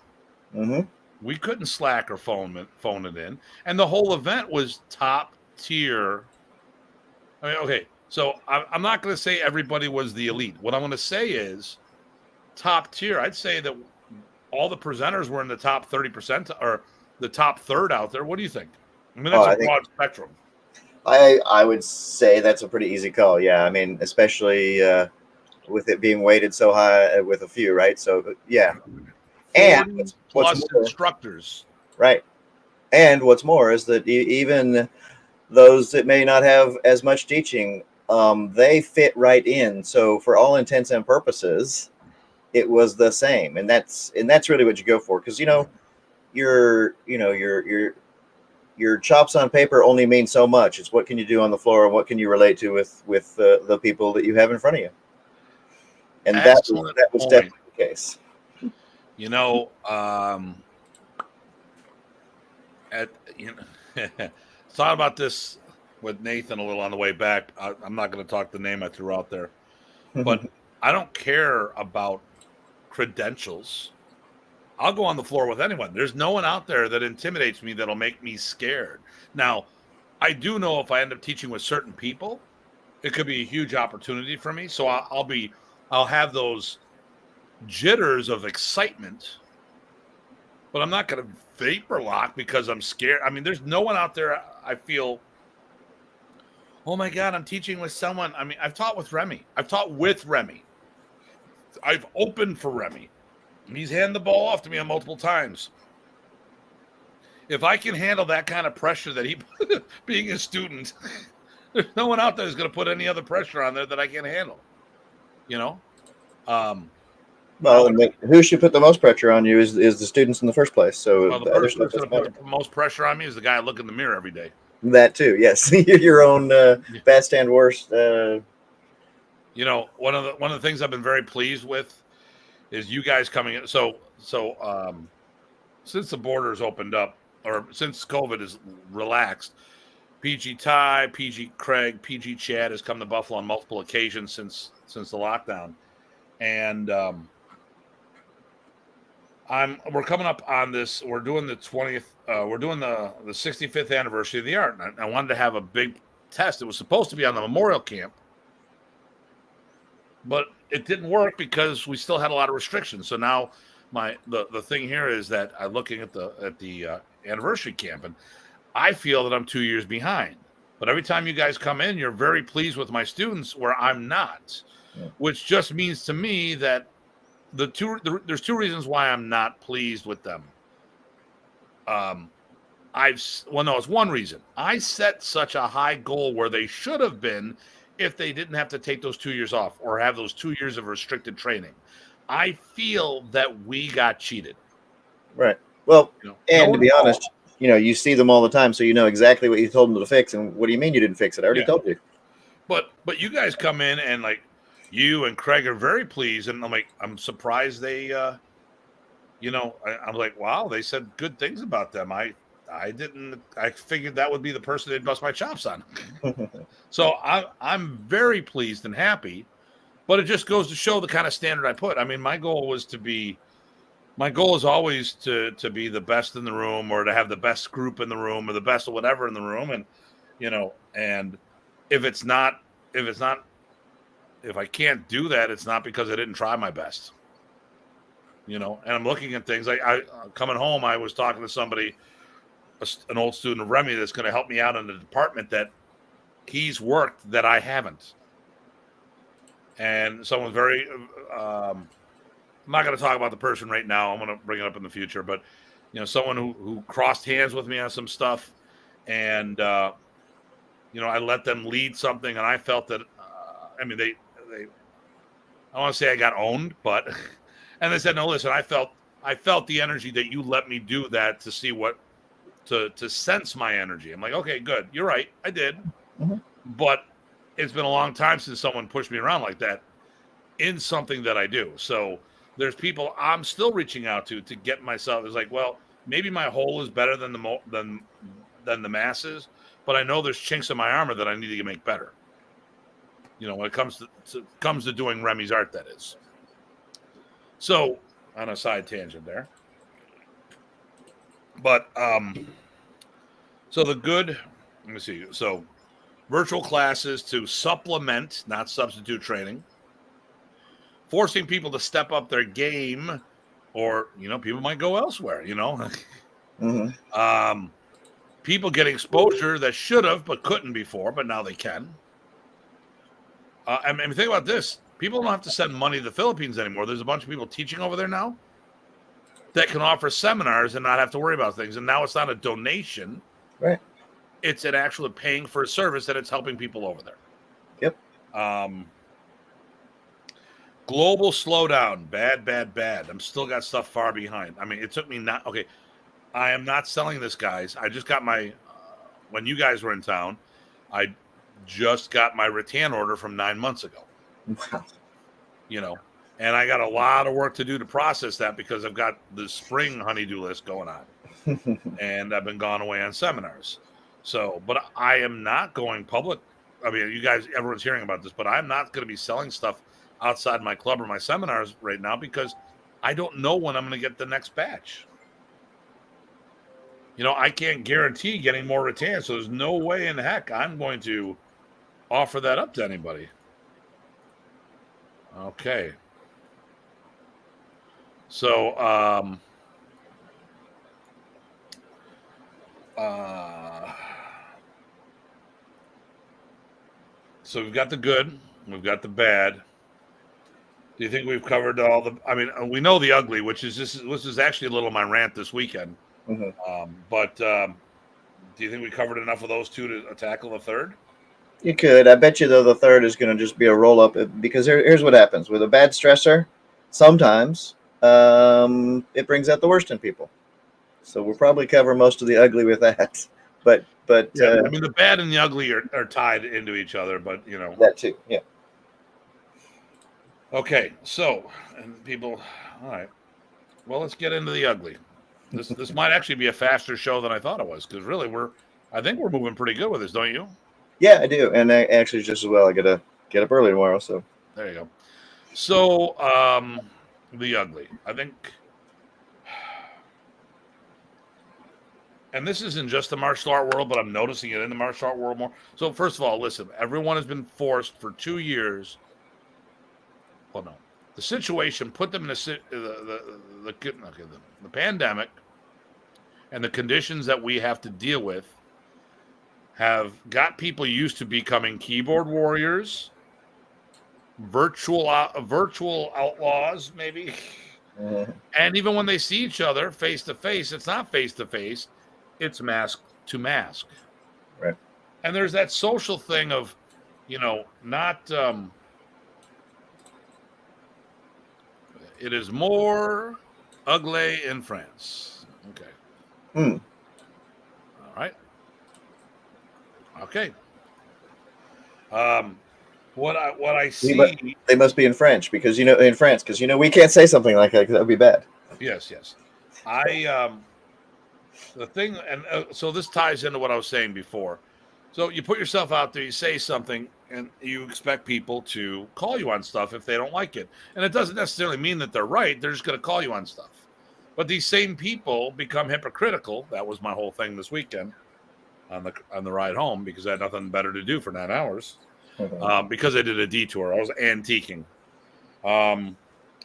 Mm-hmm. We couldn't slack or phone it in, and the whole event was top tier. I mean, okay, so I'm not going to say everybody was the elite. What I'm going to say is top tier. I'd say that all the presenters were in the top 30% or the top third out there. What do you think? I mean, that's a broad spectrum. I would say that's a pretty easy call. Yeah, I mean, especially with it being weighted so high with a few, right? So yeah, and plus instructors, right? And what's more is that even those that may not have as much teaching, they fit right in. So for all intents and purposes, it was the same, and that's really what you go for, because your chops on paper only mean so much. It's what can you do on the floor and what can you relate to with the people that you have in front of you. And that was definitely the case. Thought about this with Nathan a little on the way back. I'm not going to talk the name I threw out there, but I don't care about credentials. I'll go on the floor with anyone. There's no one out there that intimidates me that'll make me scared. Now, I do know if I end up teaching with certain people, it could be a huge opportunity for me. So I'll have those jitters of excitement, but I'm not going to vapor lock because I'm scared. I mean, there's no one out there I feel, oh my God, I'm teaching with someone. I mean, I've taught with Remy. I've taught with Remy. I've opened for Remy. He's handed the ball off to me on multiple times. If I can handle that kind of pressure that he, being a student, there's no one out there who's going to put any other pressure on there that I can't handle. Well, who should put the most pressure on you is the students in the first place. So the person who's going to put the most pressure on me is the guy I look in the mirror every day. That too, yes. Your own best and worst. One of the things I've been very pleased with is you guys coming in. So since the borders opened up, or since COVID is relaxed, PG Ty, PG Craig, PG Chad has come to Buffalo on multiple occasions since the lockdown, and we're coming up on this. We're doing the 20th. We're doing the 65th anniversary of the art. And I wanted to have a big test. It was supposed to be on the Memorial Camp, but it didn't work because we still had a lot of restrictions. So now the thing here is that I'm looking at the anniversary camp, and I feel that I'm 2 years behind. But every time you guys come in, you're very pleased with my students, where I'm not, which just means to me that there's two reasons why I'm not pleased with them. It's one reason. I set such a high goal where they should have been if they didn't have to take those 2 years off or have those 2 years of restricted training. I feel that we got cheated. Right. Well, and to be honest, you see them all the time, so you know exactly what you told them to fix. And what do you mean you didn't fix it? I already told you. But you guys come in and like you and Craig are very pleased, and I'm surprised they, I'm like, wow, they said good things about them. I figured that would be the person they'd bust my chops on. So I'm very pleased and happy, but it just goes to show the kind of standard I put. I mean, my goal is always to be the best in the room, or to have the best group in the room, or the best of whatever in the room. And, and if I can't do that, it's not because I didn't try my best, and I'm looking at things like coming home, I was talking to somebody, an old student of Remy, that's going to help me out in the department that he's worked that I haven't. And someone very, I'm not going to talk about the person right now. I'm going to bring it up in the future, but someone who crossed hands with me on some stuff, and I let them lead something, and I felt that, I want to say I got owned, but and they said, no, listen, I felt the energy that you let me do that to see what to sense my energy. I'm like, okay, good. You're right. I did. Mhm. But it's been a long time since someone pushed me around like that in something that I do. So there's people I'm still reaching out to get myself. It's like, well, maybe my whole is better than than the masses, but I know there's chinks in my armor that I need to make better. You know, when it comes to doing Remy's art, that is. So on a side tangent there, but so the good. Let me see. So virtual classes to supplement, not substitute training, forcing people to step up their game, or people might go elsewhere. Mhm. People get exposure that should have but couldn't before, but now they can. I mean, think about this: people don't have to send money to the Philippines anymore. There's a bunch of people teaching over there now that can offer seminars and not have to worry about things. And now it's not a donation; Right. it's an actual paying for a service that it's helping people over there. Yep. Global slowdown, bad. I'm still got stuff far behind. I mean, it took me not okay. I am not selling this, guys. I just got my when you guys were in town. I just got my rattan order from 9 months ago. Wow. And I got a lot of work to do to process that because I've got the spring honeydew list going on, and I've been gone away on seminars. So, but I am not going public. I mean, you guys, everyone's hearing about this, but I'm not going to be selling stuff outside my club or my seminars right now because I don't know when I'm going to get the next batch. I can't guarantee getting more rattan, so there's no way in heck I'm going to offer that up to anybody. Okay. So, so we've got the good, we've got the bad. Do you think we've covered all the? I mean, we know the ugly, which is this is actually a little of my rant this weekend. Mm-hmm. But do you think we covered enough of those two to tackle the third? You could. I bet you, though, the third is going to just be a roll up because here's what happens with a bad stressor. Sometimes it brings out the worst in people. So we'll probably cover most of the ugly with that. But yeah, I mean, the bad and the ugly are tied into each other, but that too. Yeah. Okay, so and people, all right. Well, let's get into the ugly. This might actually be a faster show than I thought it was because really I think we're moving pretty good with this, don't you? Yeah, I do, and actually just as well. I gotta get up early tomorrow, so there you go. So the ugly, I think, and this isn't just the martial art world, but I'm noticing it in the martial art world more. So first of all, listen, everyone has been forced for 2 years. Well, no, the situation put them in the pandemic and the conditions that we have to deal with have got people used to becoming keyboard warriors, virtual outlaws, maybe. Mm-hmm. And even when they see each other face to face, it's not face to face, it's mask to mask. Right. And there's that social thing of, not. It is more ugly in France. Okay. Hmm. All right. Okay. What I see. They must be in French because in France because we can't say something like that because that would be bad. Yes. The thing, and so this ties into what I was saying before. So you put yourself out there, you say something, and you expect people to call you on stuff if they don't like it. And it doesn't necessarily mean that they're right. They're just going to call you on stuff. But these same people become hypocritical. That was my whole thing this weekend on the ride home because I had nothing better to do for 9 hours. Mm-hmm. Because I did a detour. I was antiquing.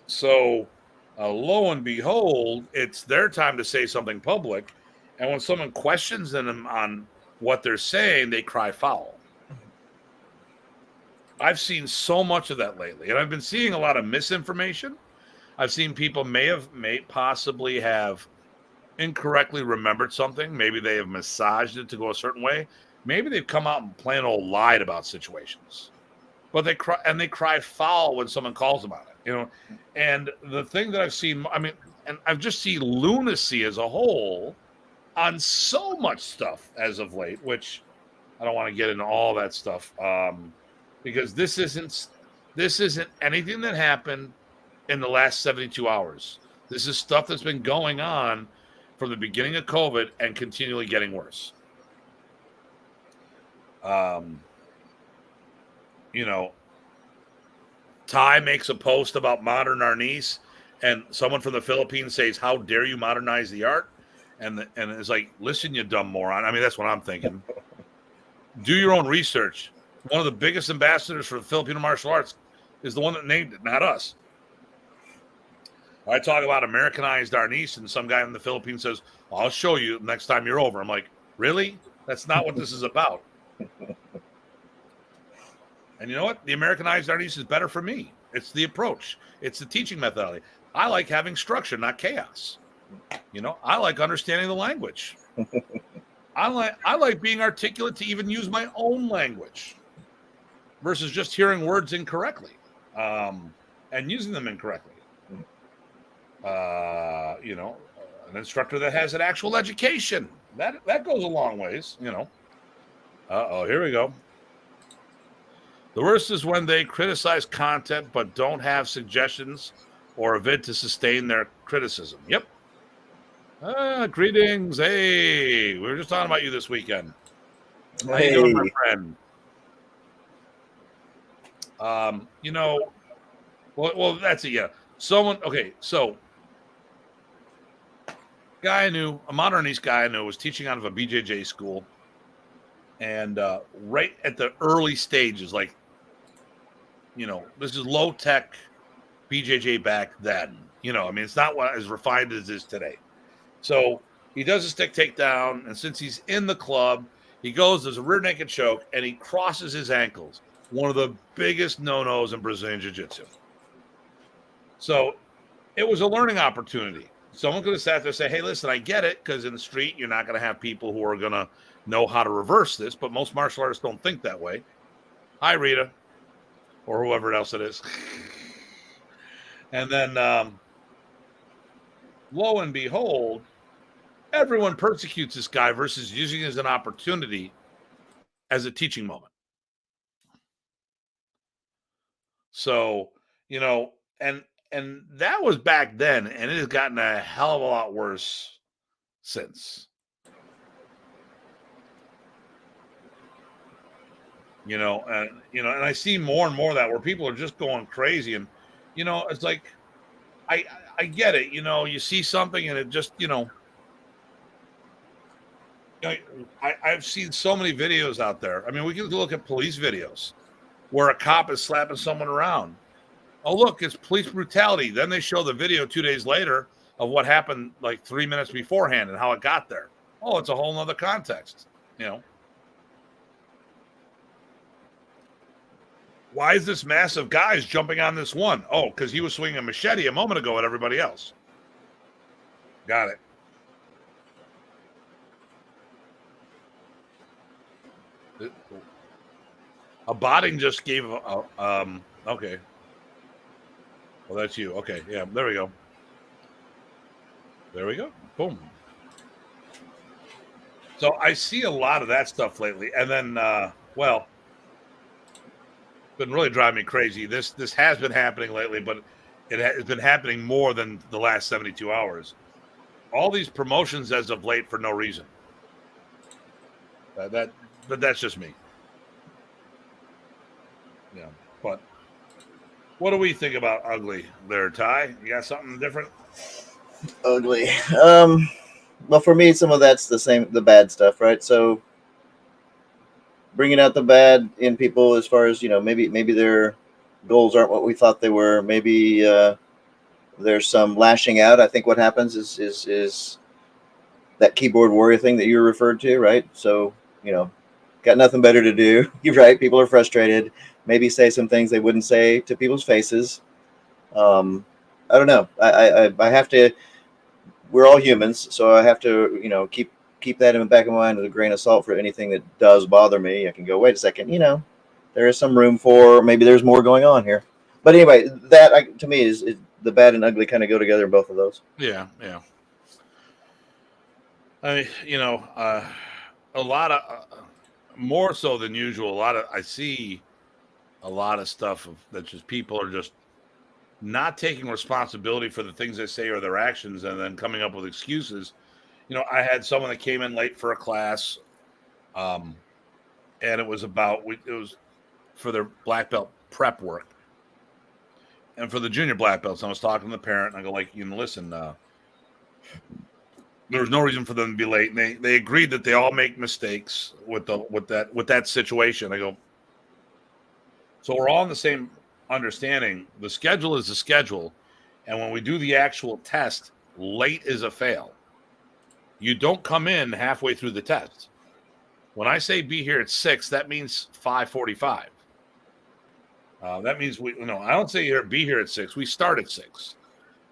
So lo and behold, it's their time to say something public. And when someone questions them on what they're saying, they cry foul. I've seen so much of that lately, and I've been seeing a lot of misinformation. I've seen people may possibly have incorrectly remembered something. Maybe they have massaged it to go a certain way. Maybe they've come out and plain old lied about situations. but they cry foul when someone calls them on it, you know. And the thing that I've seen, I mean, and I've just seen lunacy as a whole on so much stuff as of late, which I don't want to get into all that stuff, because this isn't anything that happened in the last 72 hours. This is stuff that's been going on from the beginning of COVID and continually getting worse. You know, Ty makes a post about modern arnis, and someone from the Philippines says, "How dare you modernize the art?" And it's like, listen, you dumb moron. I mean, that's what I'm thinking. Do your own research. One of the biggest ambassadors for the Filipino martial arts is the one that named it, not us. I talk about Americanized arnis, and some guy in the Philippines says, "I'll show you next time you're over." I'm like, really? That's not what this is about. And you know what? The Americanized arnis is better for me. It's the approach. It's the teaching methodology. I like having structure, not chaos. You know, I like understanding the language. I like being articulate to even use my own language versus just hearing words incorrectly, and using them incorrectly. You know, an instructor that has an actual education, that goes a long ways, you know. Here we go. The worst is when they criticize content but don't have suggestions or a vid to sustain their criticism. Yep. Greetings. Hey, we were just talking about you this weekend. How you doing, my friend? You know, well, that's it. Yeah. Okay, so guy I knew, a modern East guy I knew, was teaching out of a BJJ school, and right at the early stages, like, you know, this is low tech BJJ back then. You know, I mean, it's not as refined as it is today. So he does a stick takedown, and since he's in the club, he goes, there's a rear naked choke, and he crosses his ankles. One of the biggest no-nos in Brazilian Jiu-Jitsu. So it was a learning opportunity. Someone could have sat there and say, hey, listen, I get it, because in the street, you're not going to have people who are going to know how to reverse this, but most martial artists don't think that way. Hi, Rita, or whoever else it is. And then, lo and behold, everyone persecutes this guy versus using it as an opportunity as a teaching moment. So, you know, and that was back then, and it has gotten a hell of a lot worse since. You know, and I see more and more of that where people are just going crazy, and you know, it's like I get it. You know, you see something and it just, you know, I've seen so many videos out there. I mean, we can look at police videos where a cop is slapping someone around. Oh, look, it's police brutality. Then they show the video 2 days later of what happened like 3 minutes beforehand and how it got there. Oh, it's a whole nother context, you know. Why is this mass of guys jumping on this one? Oh, because he was swinging a machete a moment ago at everybody else. Got it. A Botting just gave okay. Well, that's you. Okay, yeah, there we go. There we go. Boom. So I see a lot of that stuff lately, and then well, been really driving me crazy. This has been happening lately, but it's been happening more than the last 72 hours. All these promotions as of late for no reason. But that's just me. Yeah, but what do we think about ugly there, Ty? You got something different? Ugly. Well, for me, some of that's the bad stuff, right? So bringing out the bad in people, as far as, you know, maybe their goals aren't what we thought they were. Maybe there's some lashing out. I think what happens is that keyboard warrior thing that you referred to, right? So, you know, got nothing better to do. You're right. People are frustrated. Maybe say some things they wouldn't say to people's faces. I don't know. I have to. We're all humans, so I have to, you know, keep that in the back of my mind with a grain of salt for anything that does bother me. I can go, wait a second, you know, there is some room for maybe there's more going on here. But anyway, that to me is the bad and ugly kind of go together in both of those. Yeah. I mean, a lot of more so than usual. I see a lot of stuff that just people are just not taking responsibility for the things they say or their actions, and then coming up with excuses. I had someone that came in late for a class, and it was for their black belt prep work, and for the junior black belts. I was talking to the parent, and I go like, listen, there was no reason for them to be late. And they agreed that they all make mistakes with that situation. I go, so we're all in the same understanding. The schedule is the schedule, and when we do the actual test, late is a fail. You don't come in halfway through the test. When I say be here at 6, that means 5:45. That means I don't say be here at 6. We start at 6.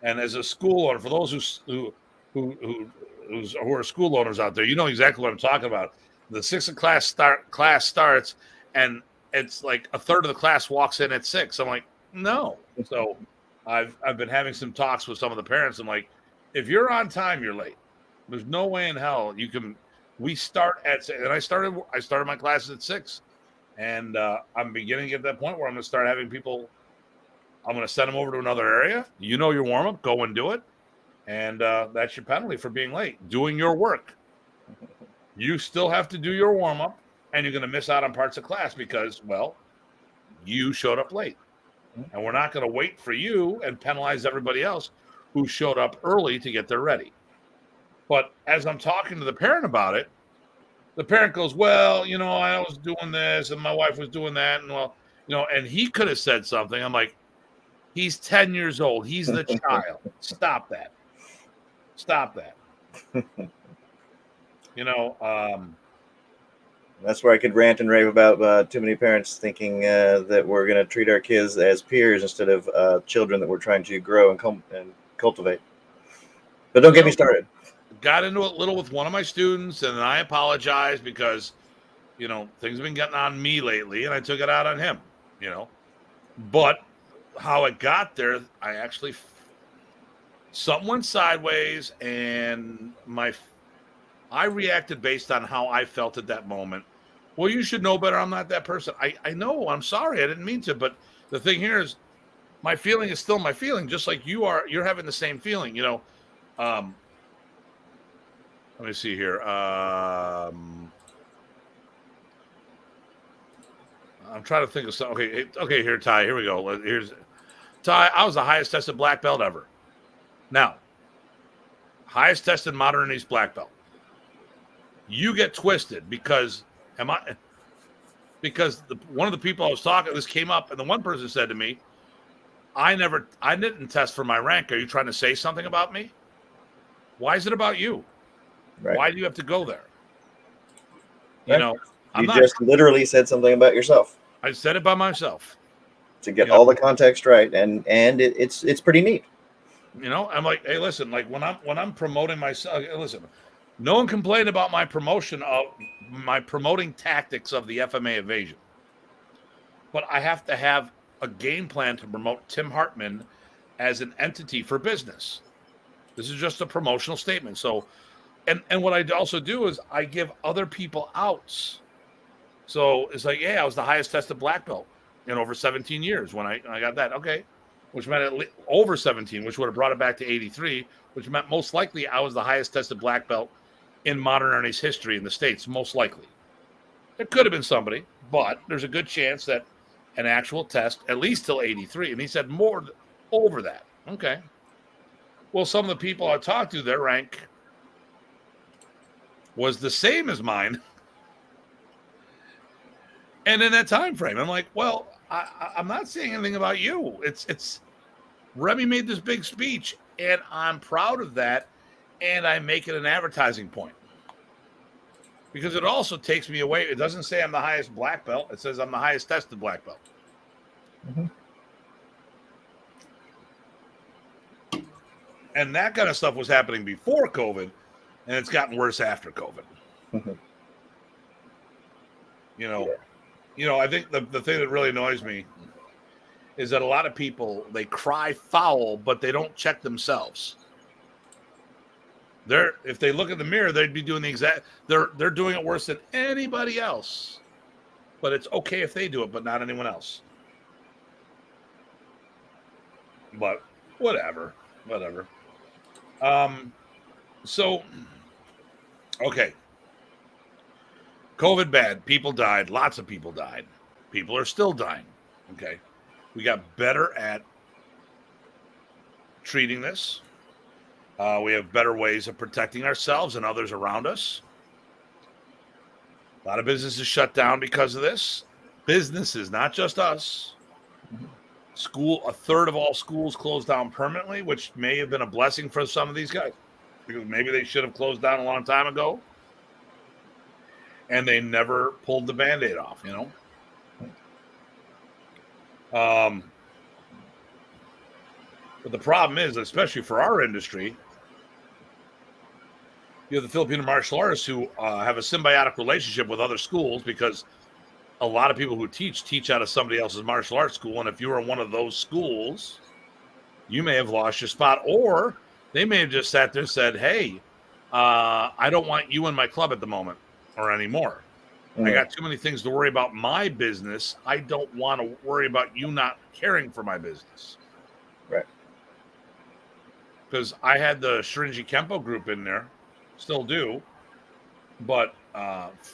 And as a school owner, for those who are school owners out there, you know exactly what I'm talking about. The 6 class starts, and it's like a third of the class walks in at 6. I'm like, no. So I've been having some talks with some of the parents. I'm like, if you're on time, you're late. There's no way in hell you can. We start at 6, and I started my classes at 6, and I'm beginning to get to that point where I'm going to start having people. I'm going to send them over to another area. Your warm up, go and do it, and that's your penalty for being late. Doing your work. You still have to do your warm up, and you're going to miss out on parts of class because, well, you showed up late, and we're not going to wait for you and penalize everybody else who showed up early to get there ready. But as I'm talking to the parent about it, the parent goes, well, I was doing this and my wife was doing that. And and he could have said something. I'm like, he's 10 years old. He's the child. Stop that. That's where I could rant and rave about too many parents thinking that we're going to treat our kids as peers instead of children that we're trying to grow and cultivate. But don't get me started. Got into it a little with one of my students, and I apologize because, things have been getting on me lately, and I took it out on him, But how it got there, something went sideways, and I reacted based on how I felt at that moment. Well, you should know better. I'm not that person. I know. I'm sorry. I didn't mean to. But the thing here is, my feeling is still my feeling, just like you are. You're having the same feeling, Let me see here. I'm trying to think of something. Okay, here, Ty. Here we go. Here's Ty. I was the highest tested black belt ever. Now, highest tested modern East black belt. You get twisted because one of the people I was talking to, this came up, and the one person said to me, I didn't test for my rank. Are you trying to say something about me? Why is it about you? Right. Why do you have to go there? Right. You just literally said something about yourself. I said it by myself. To get all the context right, and it's pretty neat. I'm like, hey, listen, like when I'm promoting myself, listen, no one complained about my promoting tactics of the FMA evasion. But I have to have a game plan to promote Tim Hartman as an entity for business. This is just a promotional statement. So, and what I also do is I give other people outs. So it's like, yeah, I was the highest tested black belt in over 17 years when I got that. Okay. Which meant over 17, which would have brought it back to 83, which meant most likely I was the highest tested black belt in modern Ernie's history in the States, most likely. There could have been somebody, but there's a good chance that an actual test, at least till 83, and he said more over that. Okay. Well, some of the people I talked to, their rank was the same as mine. And in that time frame, I'm like, well, I'm not saying anything about you. It's Remy made this big speech, and I'm proud of that, and I make it an advertising point. Because it also takes me away. It doesn't say I'm the highest black belt. It says I'm the highest tested black belt. Mm-hmm. And that kind of stuff was happening before COVID, and it's gotten worse after COVID. Mm-hmm. I think the thing that really annoys me is that a lot of people, they cry foul, but they don't check themselves. If they look in the mirror, they'd be doing they're doing it worse than anybody else. But it's okay if they do it, but not anyone else. But whatever. So, okay. COVID bad. People died. Lots of people died. People are still dying. Okay. We got better at treating this. We have better ways of protecting ourselves and others around us. A lot of businesses shut down because of this. Businesses, not just us. A third of all schools closed down permanently, which may have been a blessing for some of these guys, because maybe they should have closed down a long time ago, and they never pulled the Band-Aid off, But the problem is, especially for our industry, you have the Filipino martial artists who have a symbiotic relationship with other schools, because a lot of people who teach out of somebody else's martial arts school. And if you were in one of those schools, you may have lost your spot, or they may have just sat there and said, hey, I don't want you in my club at the moment or anymore. I got too many things to worry about my business. I don't want to worry about you not caring for my business. Right. Because I had the Shirinji Kempo group in there, still do, but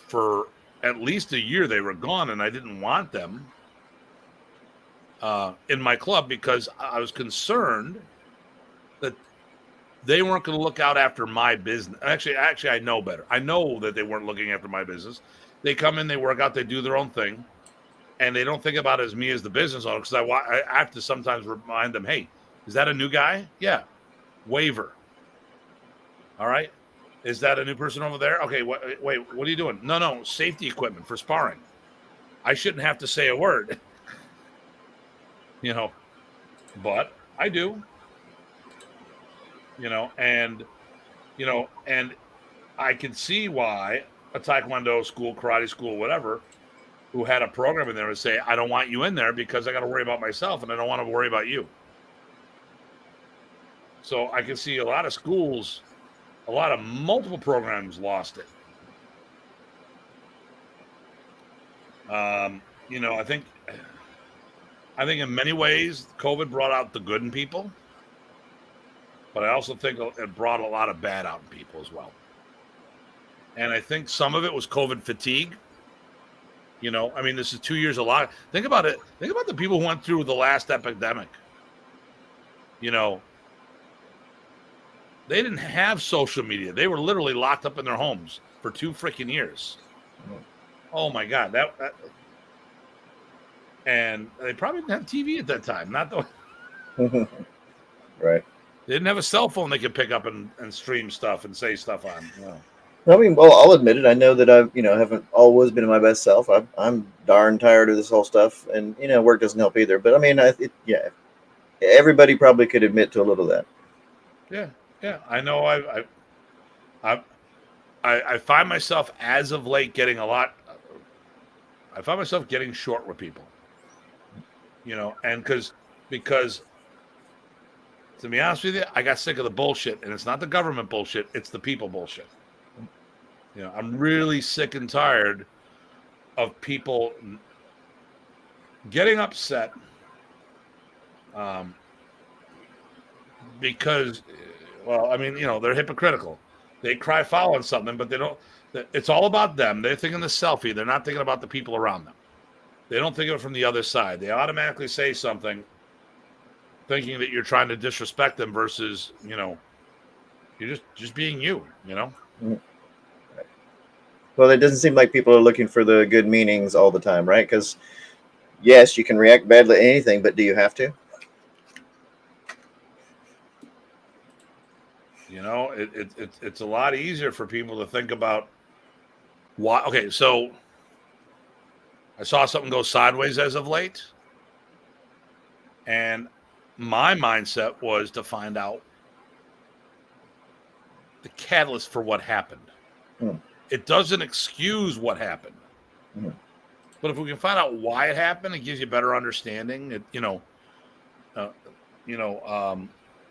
for at least a year they were gone, and I didn't want them in my club because I was concerned that they weren't going to look out after my business. Actually, I know better. I know that they weren't looking after my business. They come in, they work out, they do their own thing, and they don't think about it as me as the business owner, because I have to sometimes remind them, hey, is that a new guy? Yeah. Waiver. All right. Is that a new person over there? Okay, wait, what are you doing? No, safety equipment for sparring. I shouldn't have to say a word. But I do. And I can see why a Taekwondo school, karate school, whatever, who had a program in there would say, I don't want you in there because I got to worry about myself and I don't want to worry about you. So I can see a lot of schools, a lot of multiple programs lost it. I think in many ways, COVID brought out the good in people, but I also think it brought a lot of bad out in people as well. And I think some of it was COVID fatigue. This is 2 years a lot. Think about it. Think about the people who went through the last epidemic. They didn't have social media. They were literally locked up in their homes for 2 freaking years. Oh my God. That and they probably didn't have TV at that time. Not the Right. They didn't have a cell phone they could pick up and stream stuff and say stuff on. I mean, well, I'll admit it. I know that I've, haven't always been my best self. I'm darn tired of this whole stuff, and work doesn't help either. But I mean, everybody probably could admit to a little of that. Yeah. I know. I find myself as of late getting a lot. I find myself getting short with people. And because to be honest with you, I got sick of the bullshit, and it's not the government bullshit; it's the people bullshit. I'm really sick and tired of people getting upset because, they're hypocritical. They cry foul on something, but they don't. It's all about them. They're thinking the selfie. They're not thinking about the people around them. They don't think of it from the other side. They automatically say something thinking that you're trying to disrespect them versus, you're just being you, Mm-hmm. Well, it doesn't seem like people are looking for the good meanings all the time, right? Because, yes, you can react badly to anything, but do you have to? It's a lot easier for people to think about why. Okay, so I saw something go sideways as of late, and my mindset was to find out the catalyst for what happened. It doesn't excuse what happened. But if we can find out why it happened, it gives you a better understanding. Hey,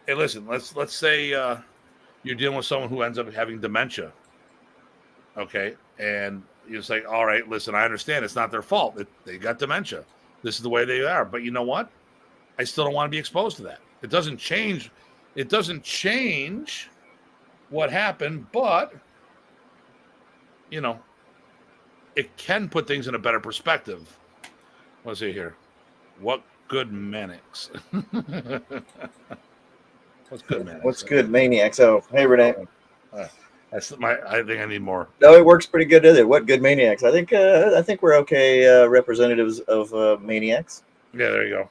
listen, let's say you're dealing with someone who ends up having dementia. Okay. And you're just like, all right, listen, I understand it's not their fault. They got dementia. This is the way they are. But you know what? I still don't want to be exposed to that. It doesn't change. It doesn't change what happened, but it can put things in a better perspective. Let's see here. What good maniacs? What's good maniacs? What's good maniacs? Oh, hey Renee. I think I need more. No, it works pretty good, does it? What good maniacs? I think we're okay representatives of maniacs. Yeah, there you go.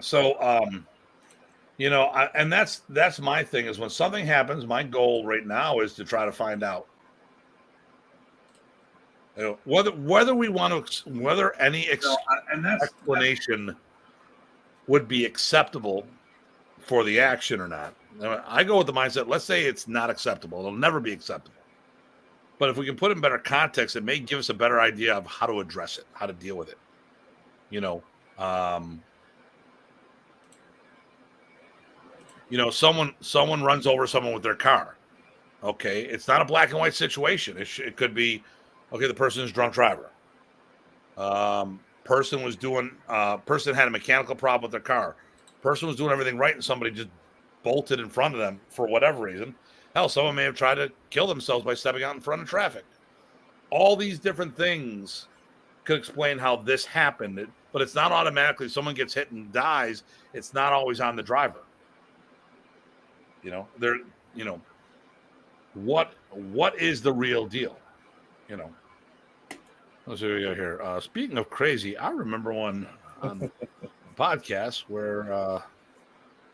So, and that's my thing is when something happens, my goal right now is to try to find out whether we want to, whether any explanation would be acceptable for the action or not. I go with the mindset, let's say it's not acceptable. It'll never be acceptable. But if we can put it in better context, it may give us a better idea of how to address it, how to deal with it. Someone runs over someone with their car. Okay, it's not a black and white situation. It could be, okay, the person is a drunk driver. Person had a mechanical problem with their car. Person was doing everything right, and somebody just bolted in front of them for whatever reason. Hell, someone may have tried to kill themselves by stepping out in front of traffic. All these different things could explain how this happened, but it's not automatically someone gets hit and dies. It's not always on the driver. What is the real deal? Let's see what we got here. Speaking of crazy, I remember one on a podcast where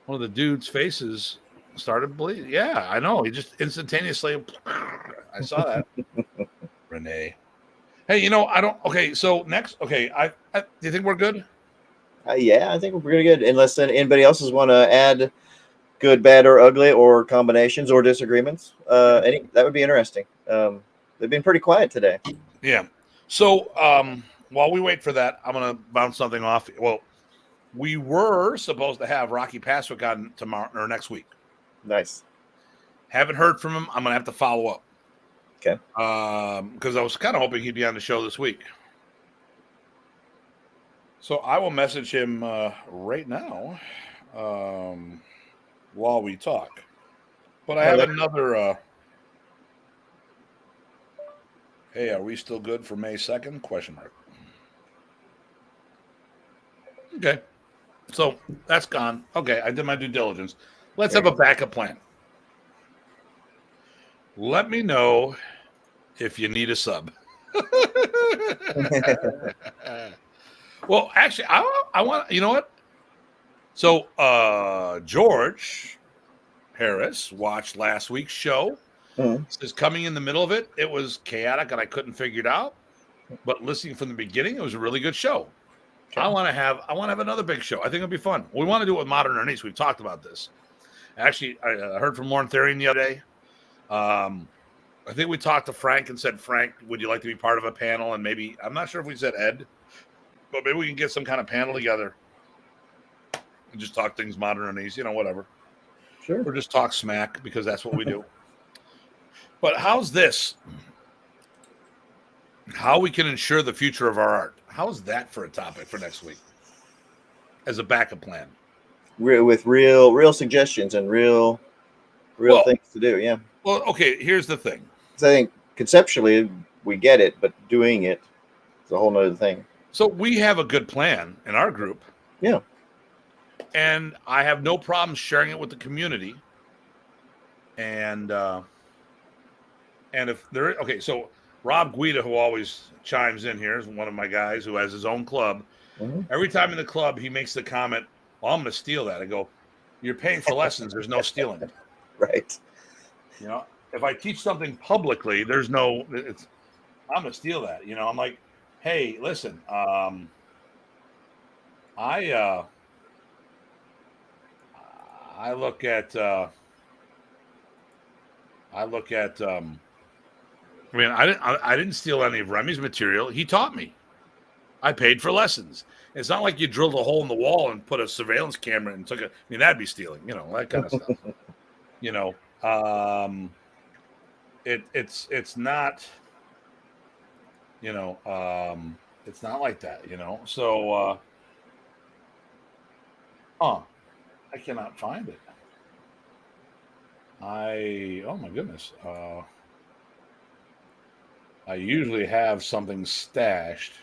one of the dude's faces started bleeding. Yeah, I know. He just instantaneously. I saw that. Renee. Hey, I don't. Okay, so next. Okay, do you think we're good? Yeah, I think we're pretty good. Unless anybody else want to add good, bad, or ugly, or combinations or disagreements. That would be interesting. They've been pretty quiet today. Yeah. So while we wait for that, I'm going to bounce something off. Well, we were supposed to have Rocky Paswick on tomorrow or next week. Nice. Haven't heard from him. I'm going to have to follow up. Okay. Because I was kind of hoping he'd be on the show this week. So I will message him right now while we talk. But I have another... Hey, are we still good for May 2nd? Question mark. Okay. So that's gone. Okay, I did my due diligence. Let's have a backup plan. Let me know if you need a sub. Well, actually, I want, you know what? So George Harris watched last week's show. Says coming in the middle of it, it was chaotic and I couldn't figure it out. But listening from the beginning, it was a really good show. Okay. I want to have another big show. I think it'll be fun. We want to do it with Modern Ernie's. We've talked about this. Actually, I heard from Lauren Therian the other day. I think we talked to Frank and said, Frank, would you like to be part of a panel? And maybe, I'm not sure if we said Ed, but maybe we can get some kind of panel together and just talk things Modern Ernie's, whatever. Sure. Or just talk smack because that's what we do. But how's this? How we can ensure the future of our art? How's that for a topic for next week? As a backup plan. With real suggestions and real things to do, yeah. Well, okay, here's the thing. So I think conceptually we get it, but doing it is a whole nother thing. So we have a good plan in our group. Yeah. And I have no problem sharing it with the community. And if there, okay, so Rob Guida, who always chimes in here, is one of my guys who has his own club. Mm-hmm. Every time in the club, he makes the comment, well, I'm going to steal that. I go, you're paying for lessons. There's no stealing. Right. If I teach something publicly, I'm going to steal that. I'm like, hey, listen, I look at I didn't steal any of Remy's material. He taught me. I paid for lessons. It's not like you drilled a hole in the wall and put a surveillance camera and took it. I mean, that'd be stealing, that kind of stuff. It's not, it's not like that, So, I cannot find it. Oh my goodness. I usually have something stashed,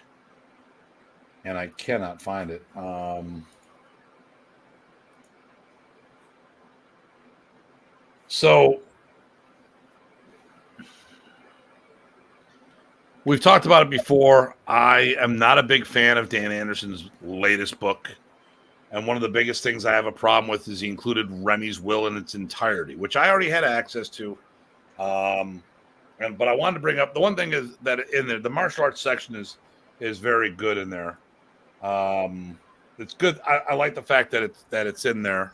and I cannot find it. So we've talked about it before. I am not a big fan of Dan Anderson's latest book. And one of the biggest things I have a problem with is he included Remy's will in its entirety, which I already had access to. But I wanted to bring up the one thing is that in there, the martial arts section is very good in there. It's good. I like the fact that it's in there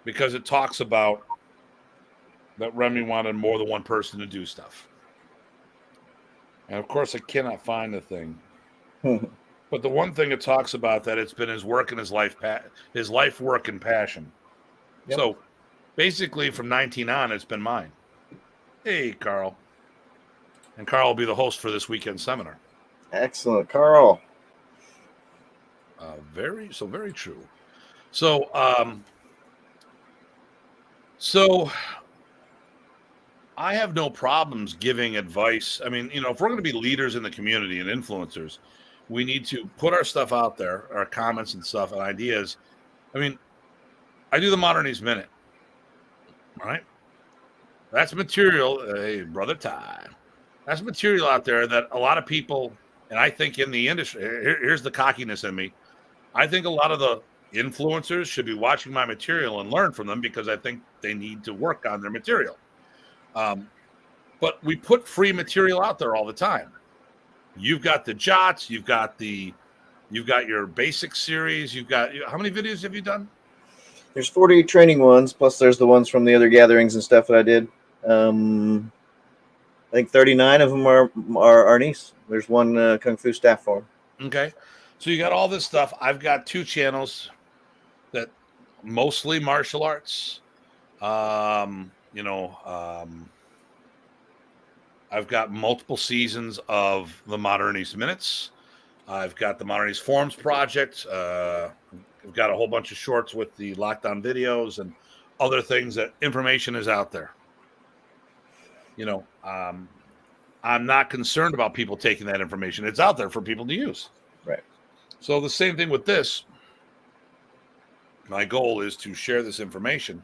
because it talks about that Remy wanted more than one person to do stuff. And of course, I cannot find the thing. But the one thing it talks about that it's been his work and his life work and passion. Yep. So basically, from 19 on, it's been mine. Hey, Carl. And Carl will be the host for this weekend seminar. Excellent, Carl. Very true. So, so I have no problems giving advice. I mean, if we're going to be leaders in the community and influencers, we need to put our stuff out there, our comments and stuff and ideas. I mean, I do the Modernese Minute. All right. That's material. Hey, brother Ty. That's material out there that a lot of people, and I think in the industry, here's the cockiness in me. I think a lot of the influencers should be watching my material and learn from them because I think they need to work on their material. But we put free material out there all the time. You've got the Jots, you've got your basic series, how many videos have you done? There's 40 training ones, plus there's the ones from the other gatherings and stuff that I did. I think 39 of them are Arnis. There's one Kung Fu staff form. Okay. So you got all this stuff. I've got 2 channels that mostly martial arts. I've got multiple seasons of the Modernese Minutes. I've got the Modernese Forums Project. I've got a whole bunch of shorts with the lockdown videos and other things that information is out there. I'm not concerned about people taking that information. It's out there for people to use. Right. So the same thing with this. My goal is to share this information.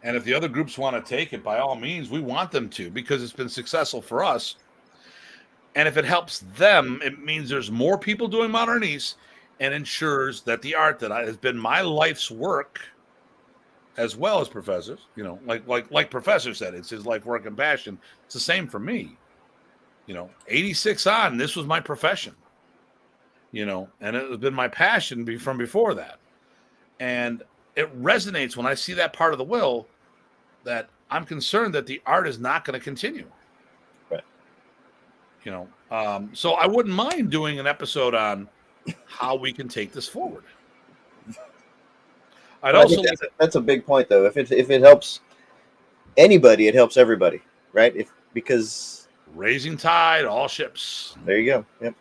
And if the other groups want to take it, by all means, we want them to because it's been successful for us. And if it helps them, it means there's more people doing Modernese and ensures that the art that has been my life's work, as well as Professor's, like Professor said, it's his life, work, and passion. It's the same for me. 86 on, this was my profession. And it has been my passion from before that. And it resonates when I see that part of the will that I'm concerned that the art is not going to continue. Right. So I wouldn't mind doing an episode on how we can take this forward. I think that's a big point, though. If it helps anybody, it helps everybody, right? Because raising tide, all ships. There you go. Yep.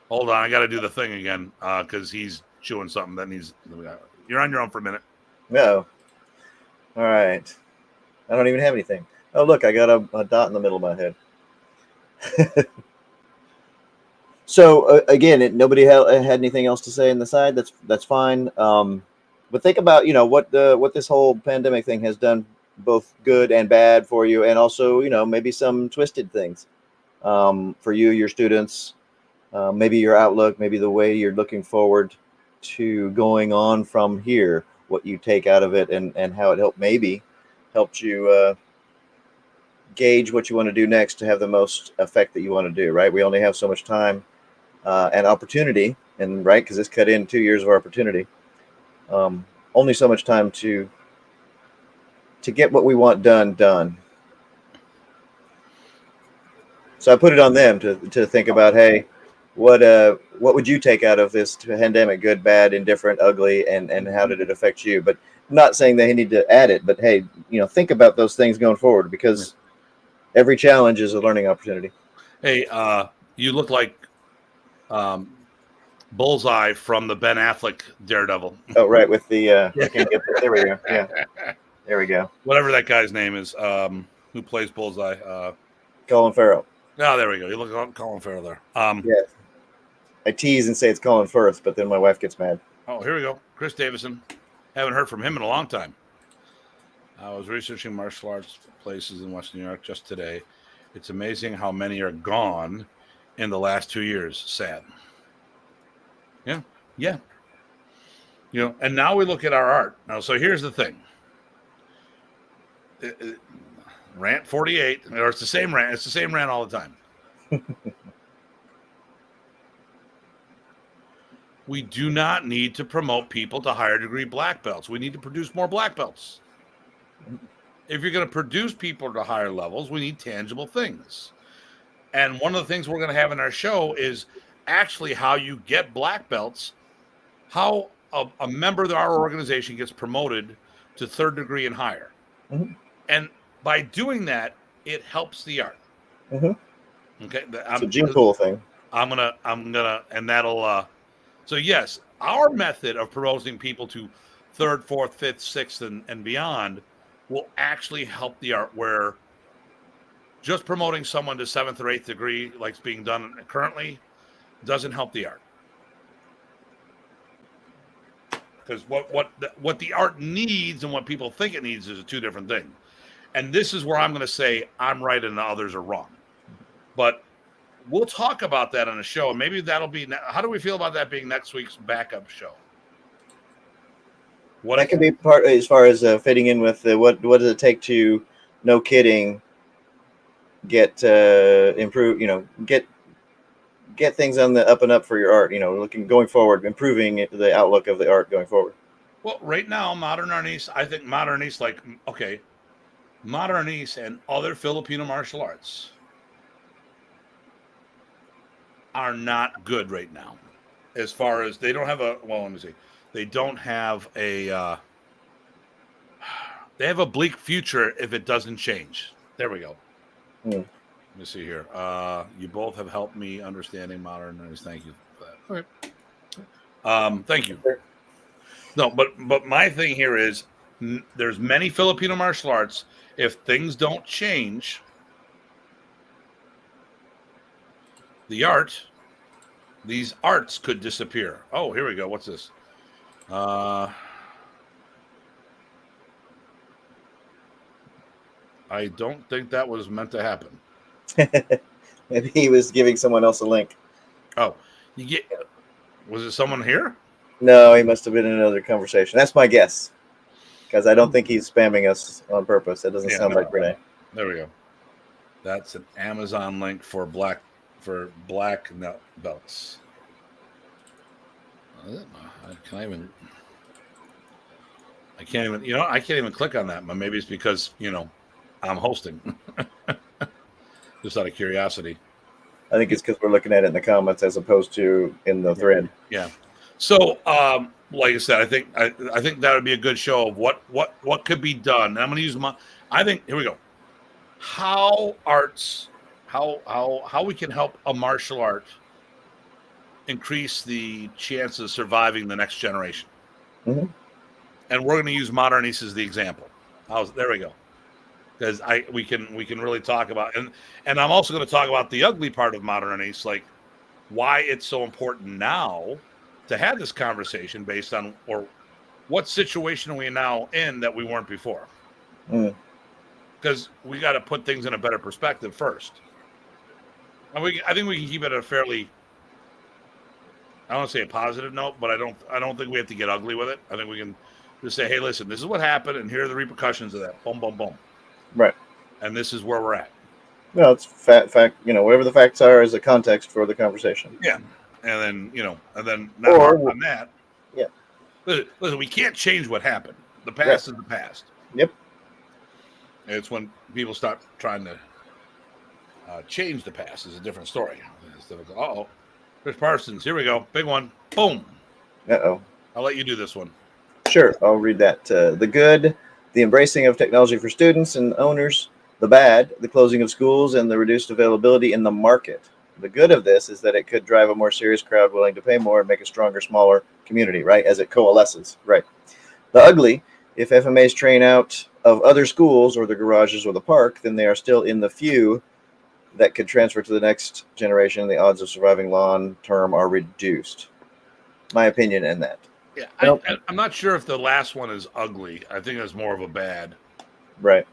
Hold on, I got to do the thing again because he's chewing something. You're on your own for a minute. No. All right. I don't even have anything. Oh, look, I got a dot in the middle of my head. So again, nobody had anything else to say on the side. That's fine. But think about what this whole pandemic thing has done, both good and bad for you, and also maybe some twisted things for you, your students, maybe your outlook, maybe the way you're looking forward to going on from here, what you take out of it, and how it helped you gauge what you want to do next to have the most effect that you want to do. Right? We only have so much time and opportunity, and right, because this cut in 2 years of opportunity. Only so much time to get what we want done. So I put it on them to think about, hey, what would you take out of this pandemic? Good, bad, indifferent, ugly, and how did it affect you? But not saying that you need to add it, but hey, think about those things going forward, because every challenge is a learning opportunity. Hey, you look like Bullseye from the Ben Affleck Daredevil. Oh, right, with the I can't get there. There we go. Yeah, there we go. Whatever that guy's name is, who plays Bullseye. Colin Farrell. Oh, there we go. You look like Colin Farrell there. Yes. I tease and say it's Colin Firth, but then my wife gets mad. Oh, here we go. Chris Davison. Haven't heard from him in a long time. I was researching martial arts places in Western New York just today. It's amazing how many are gone in the last 2 years. Sad. Yeah. And now we look at our art. Now, so here's the thing. Rant 48, or it's the same rant. It's the same rant all the time. We do not need to promote people to higher degree black belts. We need to produce more black belts. If you're going to produce people to higher levels, we need tangible things. And one of the things we're going to have in our show is actually how you get black belts, how a member of our organization gets promoted to third degree and higher. Mm-hmm. And by doing that, it helps the art. Mm-hmm. Okay. It's a gene pool thing. I'm gonna, and that'll, so yes, our method of promoting people to third, fourth, fifth, sixth, and beyond will actually help the art, where just promoting someone to seventh or eighth degree, like it's being done currently, doesn't help the art. Because what the art needs and what people think it needs is a two different thing. And this is where I'm going to say I'm right and the others are wrong. But we'll talk about that on a show, and maybe that'll be. How do we feel about that being next week's backup show? That can be part as far as fitting in with what does it take to, no kidding, get improve. Get things on the up and up for your art. Going forward, improving the outlook of the art going forward. Well, right now, modern artists, I think modern artists modern artists and other Filipino martial arts are not good right now, as far as they don't have a. Well, let me see. They don't have a. They have a bleak future if it doesn't change. There we go. Let me see here. You both have helped me understanding modern artists. Thank you for that. Okay. Thank you. No, but my thing here is there's many Filipino martial arts. If things don't change, the art, these arts could disappear. Oh, here we go. What's this? I don't think that was meant to happen. Maybe he was giving someone else a link. Oh, was it someone here? No, he must have been in another conversation. That's my guess, because I don't think he's spamming us on purpose. That doesn't sound like Renee. There we go. That's an Amazon link for black belts. I can't even click on that, but maybe it's because I'm hosting. Just out of curiosity. I think it's because we're looking at it in the comments as opposed to in the thread. Yeah. So, like I said, I think that would be a good show of what could be done. And I'm going to use I think here we go. How we can help a martial art increase the chances of surviving the next generation. Mm-hmm. And we're going to use modern East as the example. There we go. Because we can really talk about, and I'm also going to talk about the ugly part of modern East, like why it's so important now to have this conversation based on, or what situation are we now in that we weren't before. Because we got to put things in a better perspective first. And I think we can keep it a fairly, I don't want to say a positive note, but I don't think we have to get ugly with it. I think we can just say, hey, listen, this is what happened, and here are the repercussions of that. Boom, boom, boom. Right. And this is where we're at. Well, it's fact. Whatever the facts are is a context for the conversation. Yeah. And then now on that. Yeah. Listen, we can't change what happened. The past is the past. Yep. It's when people start trying to change the past is a different story. Instead of, Chris Parsons. Here we go. Big one. Boom. Uh-oh. I'll let you do this one. Sure, I'll read that. The good, the embracing of technology for students and owners. The bad, the closing of schools and the reduced availability in the market. The good of this is that it could drive a more serious crowd willing to pay more and make a stronger, smaller community, right, as it coalesces, right. The ugly, if FMAs train out of other schools or the garages or the park, then they are still in the few that could transfer to the next generation, and the odds of surviving long term are reduced. My opinion in that. Yeah, Nope. I'm not sure if the last one is ugly. I think it's more of a bad. Right.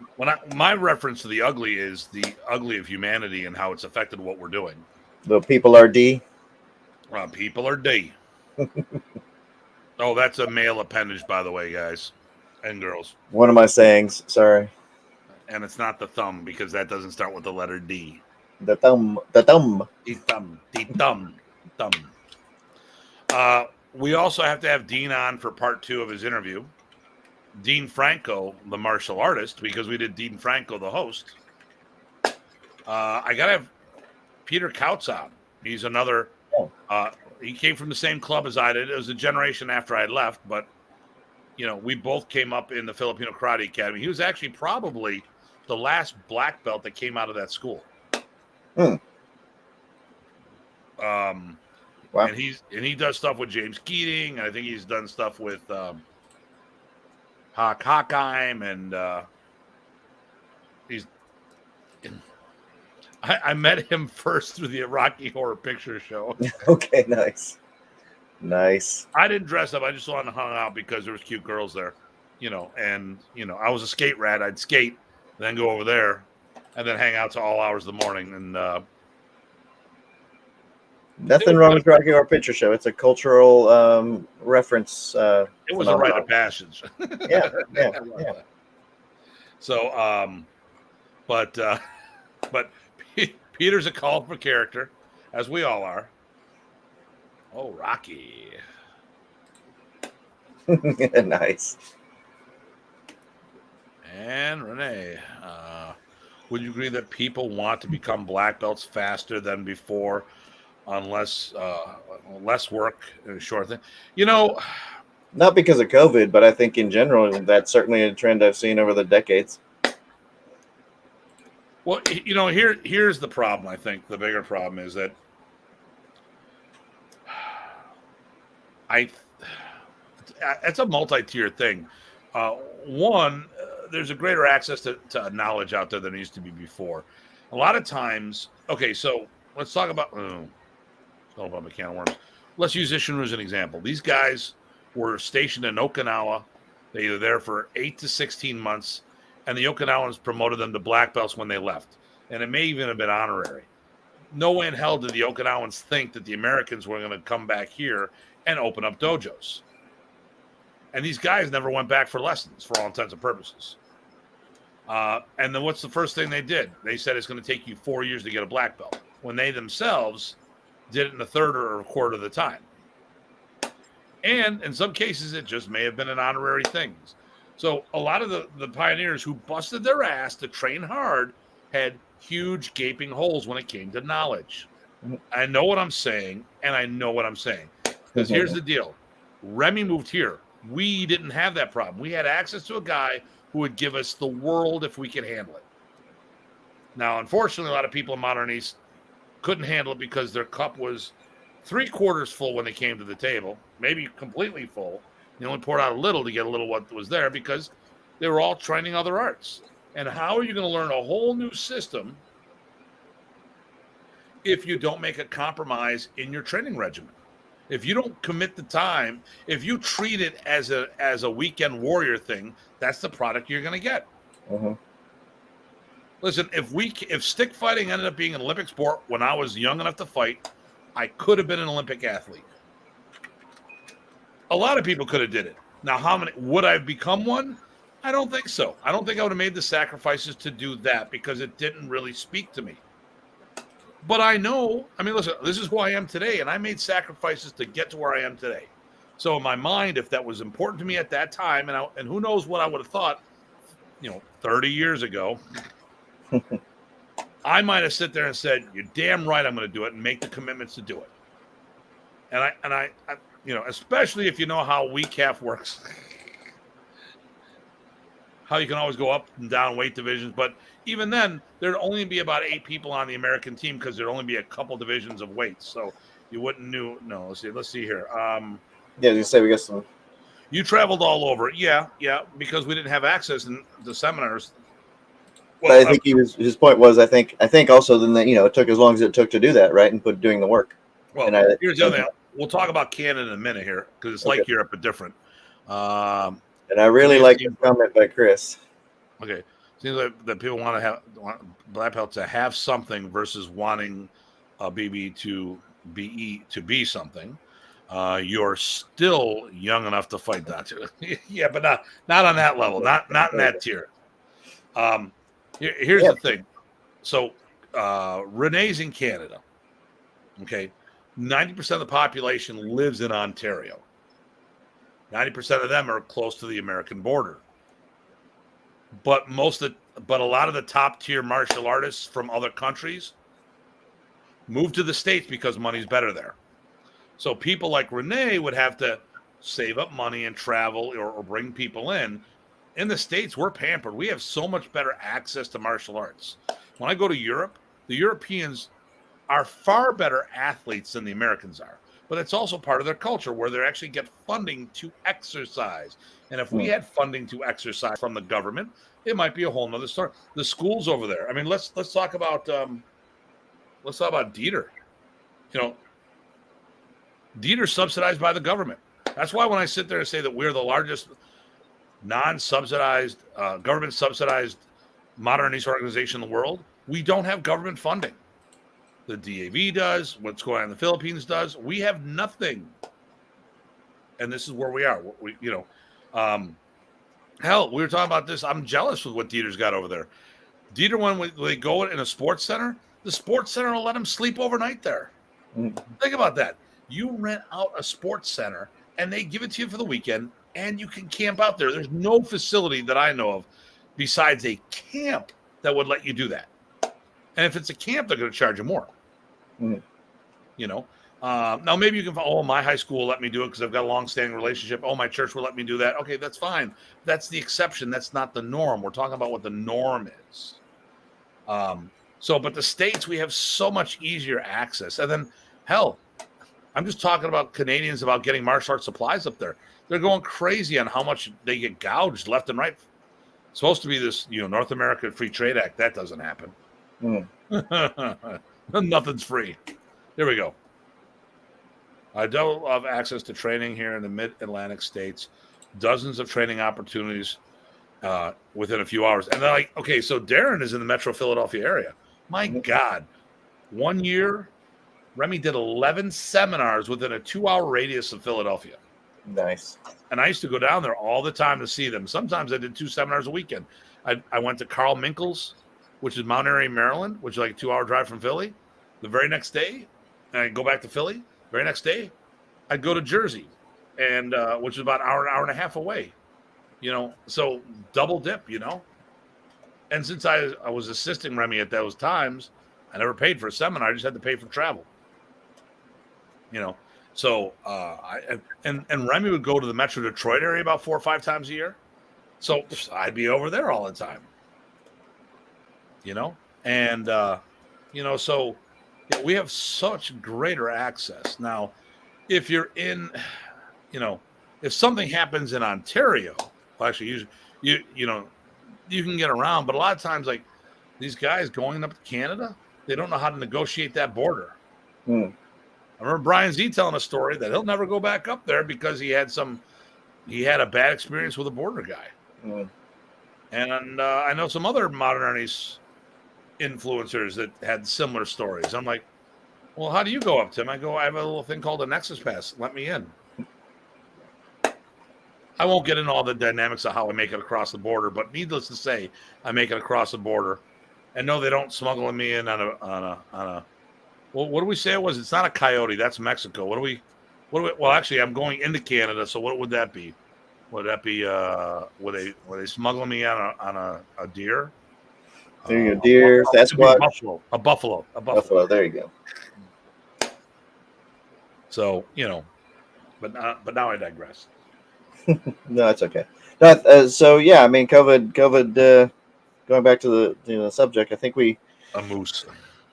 My reference to the ugly is the ugly of humanity and how it's affected what we're doing. The people are D. People are D. Oh, that's a male appendage, by the way, guys and girls. One of my sayings. Sorry. And it's not the thumb because that doesn't start with the letter D. The thumb. The thumb. The thumb. The thumb. Thumb. We also have to have Dean on for part 2 of his interview. Dean Franco, the martial artist, because we did Dean Franco, the host. I got to have Peter Kautz on. He's another. He came from the same club as I did. It was a generation after I left, but, you know, we both came up in the Filipino Karate Academy. He was actually probably the last black belt that came out of that school. Wow. And he does stuff with James Keating, and I think he's done stuff with Hockheim, and I met him first through the Rocky Horror Picture Show. Okay, nice. I didn't dress up. I just wanted to hang out because there was cute girls there, you know, and, you know, I was a skate rat. I'd skate, then go over there, and then hang out to all hours of the morning. And nothing wrong with Rocky Horror Picture Show. It's a cultural reference. It was a rite of passage. Yeah. So, but Peter's a colorful character, as we all are. Oh, Rocky. Nice. And Renee, would you agree that people want to become black belts faster than before, unless less work and a short thing? You know, not because of COVID, but I think in general that's certainly a trend I've seen over the decades. Well, you know, here's the problem. I think the bigger problem is that it's a multi-tier thing. One, there's a greater access to knowledge out there than there used to be before. A lot of times, okay, so let's talk about a can of worms. Let's use Ishinru as an example. These guys were stationed in Okinawa. They were there for 8 to 16 months, and the Okinawans promoted them to black belts when they left. And it may even have been honorary. No way in hell did the Okinawans think that the Americans were going to come back here and open up dojos. And these guys never went back for lessons for all intents and purposes. And then what's the first thing they did? They said it's going to take you 4 years to get a black belt, when they themselves did it in a third or a quarter of the time. And in some cases, it just may have been an honorary thing. So a lot of the pioneers who busted their ass to train hard had huge gaping holes when it came to knowledge. I know what I'm saying, and I know what I'm saying. Because here's the deal. Remy moved here. We didn't have that problem. We had access to a guy who would give us the world if we could handle it. Now, unfortunately, a lot of people in Modern East couldn't handle it because their cup was 3/4 full when they came to the table, maybe completely full. They only poured out a little to get a little what was there because they were all training other arts. And how are you going to learn a whole new system if you don't make a compromise in your training regimen? If you don't commit the time, if you treat it as a weekend warrior thing, that's the product you're going to get. Mm-hmm. Listen, if stick fighting ended up being an Olympic sport when I was young enough to fight, I could have been an Olympic athlete. A lot of people could have did it. Now, how many would I have become one? I don't think so. I don't think I would have made the sacrifices to do that because it didn't really speak to me. But I know, I mean, listen, this is who I am today, and I made sacrifices to get to where I am today. So in my mind, if that was important to me at that time, and who knows what I would have thought, 30 years ago, I might have sit there and said, "You're damn right I'm going to do it," and make the commitments to do it. I especially if you know how WECAF works, how you can always go up and down weight divisions. But even then, there'd only be about 8 people on the American team because there'd only be a couple divisions of weights. So you wouldn't know. No, let's see here. Yeah, you say we got some. You traveled all over. Yeah, because we didn't have access in the seminars. Well, but I think his point was, I think also then that, it took as long as it took to do that, right, and doing the work. Well, here's the other thing. We'll talk about Canada in a minute here because it's like Europe, but different. And I really like the comment by Chris. Okay, seems like that people want black belts to have something versus wanting a BB to be something. You're still young enough to fight Datu. Yeah, but not on that level, not in that tier. Here's the thing. So Renee's in Canada. Okay, 90% of the population lives in Ontario. 90% of them are close to the American border. But a lot of the top tier martial artists from other countries move to the States because money's better there. So people like Renee would have to save up money and travel or bring people in. In the States, we're pampered. We have so much better access to martial arts. When I go to Europe, the Europeans are far better athletes than the Americans are. But it's also part of their culture where they actually get funding to exercise. And if we had funding to exercise from the government, it might be a whole nother story. The schools over there. I mean, let's talk about Dieter. Dieter's subsidized by the government. That's why when I sit there and say that we're the largest non-subsidized, government-subsidized modern East organization in the world, we don't have government funding. The DAV does. What's going on in the Philippines does. We have nothing. And this is where we are. Hell, we were talking about this. I'm jealous with what Dieter's got over there. Dieter, when they go in a sports center, the sports center will let him sleep overnight there. Think about that. You rent out a sports center, and they give it to you for the weekend, and you can camp out there. There's no facility that I know of besides a camp that would let you do that. And if it's a camp, they're going to charge you more. Now maybe you can, my high school will let me do it because I've got a long-standing relationship. Oh, my church will let me do that. Okay, that's fine. That's the exception. That's not the norm. We're talking about what the norm is. But the States, we have so much easier access. And then, hell, I'm just talking about Canadians about getting martial arts supplies up there. They're going crazy on how much they get gouged left and right. It's supposed to be this, North American Free Trade Act. That doesn't happen. Nothing's free. Here we go. I don't have access to training here in the mid-Atlantic states. Dozens of training opportunities within a few hours. And they're like, okay, so Darren is in the Metro Philadelphia area. My God. 1 year, Remy did 11 seminars within a 2-hour radius of Philadelphia. Nice. And I used to go down there all the time to see them. Sometimes I did 2 seminars a weekend. I went to Carl Minkle's, which is Mount Airy, Maryland, which is like a 2-hour drive from Philly. The very next day, I'd go back to Philly. Very next day, I'd go to Jersey, and which is about an hour and a half away. So double dip, And since I was assisting Remy at those times, I never paid for a seminar. I just had to pay for travel. So and Remy would go to the Metro Detroit area about 4 or 5 times a year. So I'd be over there all the time. And so we have such greater access. Now, if you're in, if something happens in Ontario, well, actually, you can get around, but a lot of times, like these guys going up to Canada, they don't know how to negotiate that border. I remember Brian Z telling a story that he'll never go back up there because he had a bad experience with a border guy. And I know some other modern influencers that had similar stories. I'm like, well, how do you go up, Tim? I go, I have a little thing called a Nexus Pass. Let me in. I won't get into all the dynamics of how I make it across the border, but needless to say, I make it across the border. And no, they don't smuggle me in on a well, what do we say it was? It's not a coyote. That's Mexico. Well, actually, I'm going into Canada, so what would that be? Would that be, would they smuggle me on a deer? There you go, deer, Sasquatch. A buffalo. Buffalo, there you go. So but now I digress. No, that's okay. No, so yeah, I mean, COVID. Going back to the subject, I think we. A moose.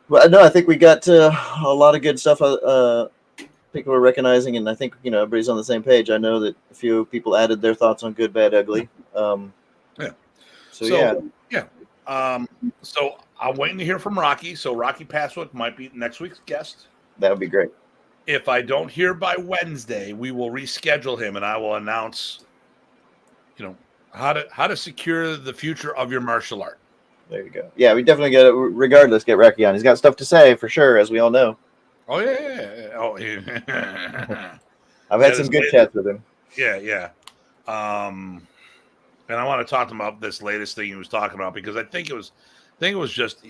Well, no, I think we got a lot of good stuff. People are recognizing, and I think everybody's on the same page. I know that a few people added their thoughts on good, bad, ugly. Yeah. So yeah. So I'm waiting to hear from Rocky. So Rocky Passwick might be next week's guest. That would be great. If I don't hear by Wednesday, we will reschedule him, and I will announce, how to secure the future of your martial art. There you go. Yeah, we definitely got to, regardless, get Rocky on. He's got stuff to say for sure, as we all know. Oh yeah. Oh yeah. I've had some good chats with him. Yeah. And I want to talk to him about this latest thing he was talking about, because I think it was just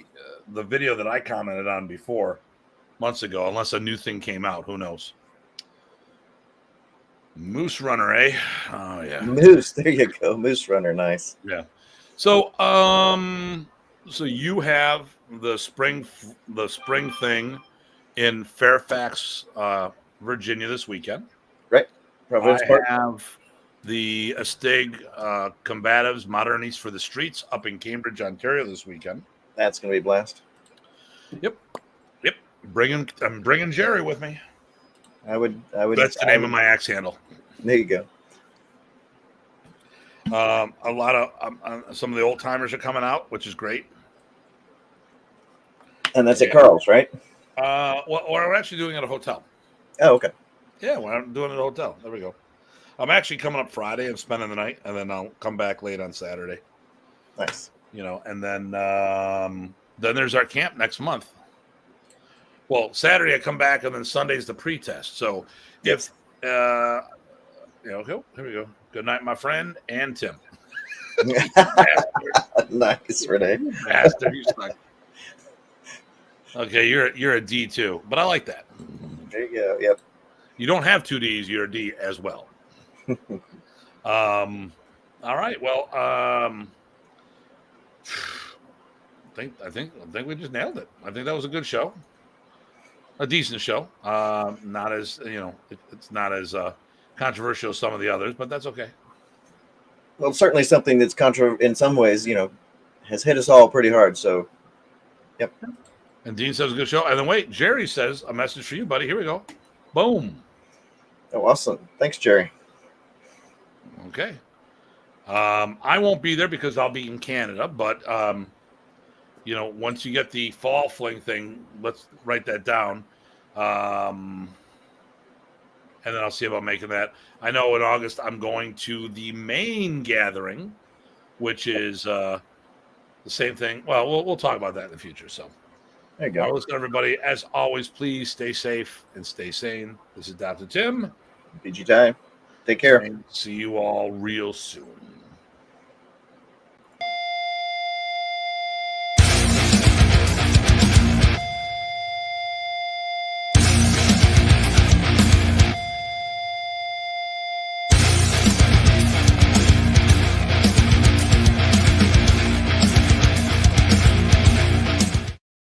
the video that I commented on before months ago, unless a new thing came out. Who knows? Moose Runner, eh? Oh yeah. Moose. There you go. Moose Runner. Nice. Yeah. So so you have the spring thing in Fairfax, Virginia this weekend. Right. Providence Park. I have the Astig Combatives Modernities for the Streets up in Cambridge, Ontario this weekend. That's going to be a blast. Yep. I'm bringing Jerry with me. I would. That's the name of my axe handle. There you go. A lot of some of the old timers are coming out, which is great. And that's at Carl's, right? Well, we're actually doing it at a hotel. Oh, okay. Yeah, we're doing it at a hotel. There we go. I'm actually coming up Friday and spending the night, and then I'll come back late on Saturday. Nice. And then there's our camp next month. Well, Saturday I come back, and then Sunday's the pre-test. So if here we go. Good night, my friend, and Tim. Nice, Renee. Bastard, you suck. Okay, you're a D too, but I like that. There you go. Yep. You don't have 2 Ds, you're a D as well. All right. Well, I think we just nailed it. I think that was a good show, a decent show. Not as it's not as controversial as some of the others, but that's okay. Well, certainly something that's in some ways, has hit us all pretty hard. So, yep. And Dean says a good show. And then wait, Jerry says a message for you, buddy. Here we go. Boom. Oh, awesome. Thanks, Jerry. Okay. I won't be there because I'll be in Canada, but once you get the fall fling thing, let's write that down. And then I'll see about making that. I know in August I'm going to the main gathering, which is the same thing. Well, we'll talk about that in the future. So there you go. Listen, everybody. As always, please stay safe and stay sane. This is Dr. Tim. BG time. Take care. And see you all real soon.